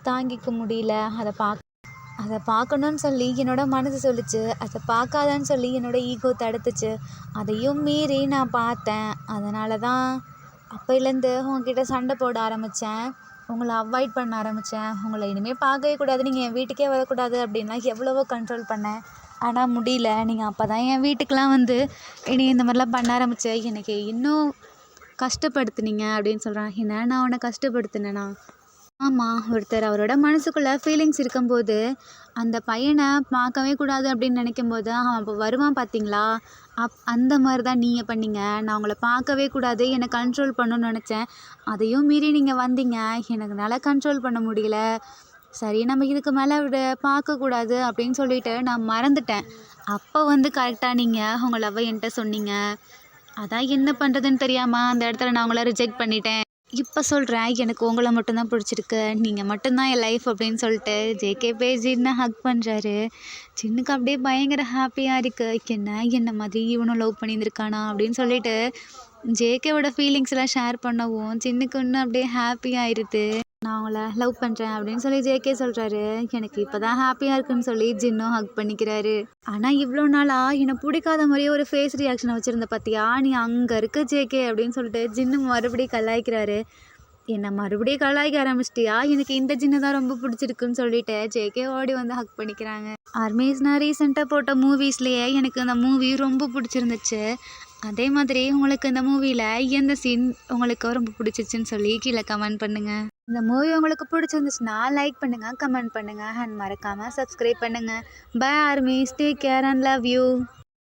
தாங்கிக்க முடியல. அதை பார்க்கணுன்னு சொல்லி என்னோடய மனசு சொல்லிச்சு, அதை பார்க்காதன்னு சொல்லி என்னோடய ஈகோ தடுத்துச்சு. அதையும் மீறி நான் பார்த்தேன். அதனால தான் அப்போலேருந்து உங்ககிட்ட சண்டை போட ஆரம்பித்தேன், உங்களை அவாய்ட் பண்ண ஆரம்பித்தேன். உங்களை இனிமேல் பார்க்கவே கூடாது, நீங்கள் என் வீட்டுக்கே வரக்கூடாது அப்படின்லாம் எவ்வளவோ கண்ட்ரோல் பண்ணேன். ஆனால் முடியல. நீங்கள் அப்போ தான் என் வீட்டுக்கெலாம் வந்து என்னை இந்த மாதிரிலாம் பண்ண ஆரம்பித்தேன். எனக்கு இன்னும் கஷ்டப்படுத்துனீங்க அப்படின்னு சொல்கிறான். என்ன நான் உன்னை கஷ்டப்படுத்தினேனா? ஆமாம், ஒருத்தர் அவரோட மனசுக்குள்ளே ஃபீலிங்ஸ் இருக்கும்போது அந்த பையனை பார்க்கவே கூடாது அப்படின்னு நினைக்கும்போது அவன் அப்போ வருவான் பார்த்தீங்களா, அந்த மாதிரி தான் நீங்கள் பண்ணீங்க. நான் உங்களை பார்க்கவே கூடாது, என்னை கண்ட்ரோல் பண்ணணும்னு நினச்சேன். அதையும் மீறி நீங்கள் வந்தீங்க. எனக்குனால கண்ட்ரோல் பண்ண முடியல. சரி, நம்ம இதுக்கு மேலே பார்க்கக்கூடாது அப்படின்னு சொல்லிட்டு நான் மறந்துட்டேன். அப்போ வந்து கரெக்டாக நீங்கள் உங்கள் லவ்வை என்கிட்ட சொன்னீங்க. அதான் என்ன பண்ணுறதுன்னு தெரியாமல் அந்த இடத்துல நான் உங்களை ரிஜெக்ட் பண்ணிட்டேன். இப்போ சொல்கிறேன், எனக்கு உங்களை மட்டும்தான் பிடிச்சிருக்கு, நீங்கள் மட்டும்தான் என் லைஃப் அப்படின்னு சொல்லிட்டு ஜேகே போய் ஜின்னை ஹக் பண்ணுறாரு. ஜின்னுக்கு அப்படியே பயங்கர ஹாப்பியாக இருக்குது. என்ன மாதிரி இவனும் லவ் பண்ணியிருந்திருக்கானா அப்படின்னு சொல்லிட்டு ஜேகேவோட ஃபீலிங்ஸ்லாம் ஷேர் பண்ணவும் ஜின்னுக்கு இன்னும் அப்படியே ஹாப்பி ஆயிடுது. நான் அவங்கள லவ் பண்ணுறேன் அப்படின்னு சொல்லி ஜேகே சொல்கிறாரு. எனக்கு இப்போ தான் ஹாப்பியாக இருக்குன்னு சொல்லி ஜின்னும் ஹக் பண்ணிக்கிறாரு. ஆனால் இவ்வளோ நாளாக என்னை பிடிக்காத மாதிரியே ஒரு ஃபேஸ் ரியாக்ஷனை வச்சுருந்த பார்த்தியா, நீ அங்கே இருக்க ஜேகே அப்படின்னு சொல்லிட்டு ஜின்னு மறுபடியும் கலாய்க்கிறாரு. என்னை மறுபடியும் கலாய்க்க ஆரம்பிச்சிட்டியா, எனக்கு இந்த ஜின்னு தான் ரொம்ப பிடிச்சிருக்குன்னு சொல்லிட்டு ஜேகே ஓடி வந்து ஹக் பண்ணிக்கிறாங்க. ஆர்மீஸ் நான் ரீசெண்டாக போட்ட மூவிஸ்லேயே எனக்கு அந்த மூவி ரொம்ப பிடிச்சிருந்துச்சு. அதே மாதிரி உங்களுக்கு இந்த மூவியில் எந்த சீன் உங்களுக்கு ரொம்ப பிடிச்சிச்சின்னு சொல்லி கீழே கமெண்ட் பண்ணுங்கள். இந்த மூவி உங்களுக்கு பிடிச்சிருந்துச்சுன்னா லைக் பண்ணுங்கள், கமெண்ட் பண்ணுங்கள் அண்ட் மறக்காமல் சப்ஸ்கிரைப் பண்ணுங்கள். Bye armies, take care and love you.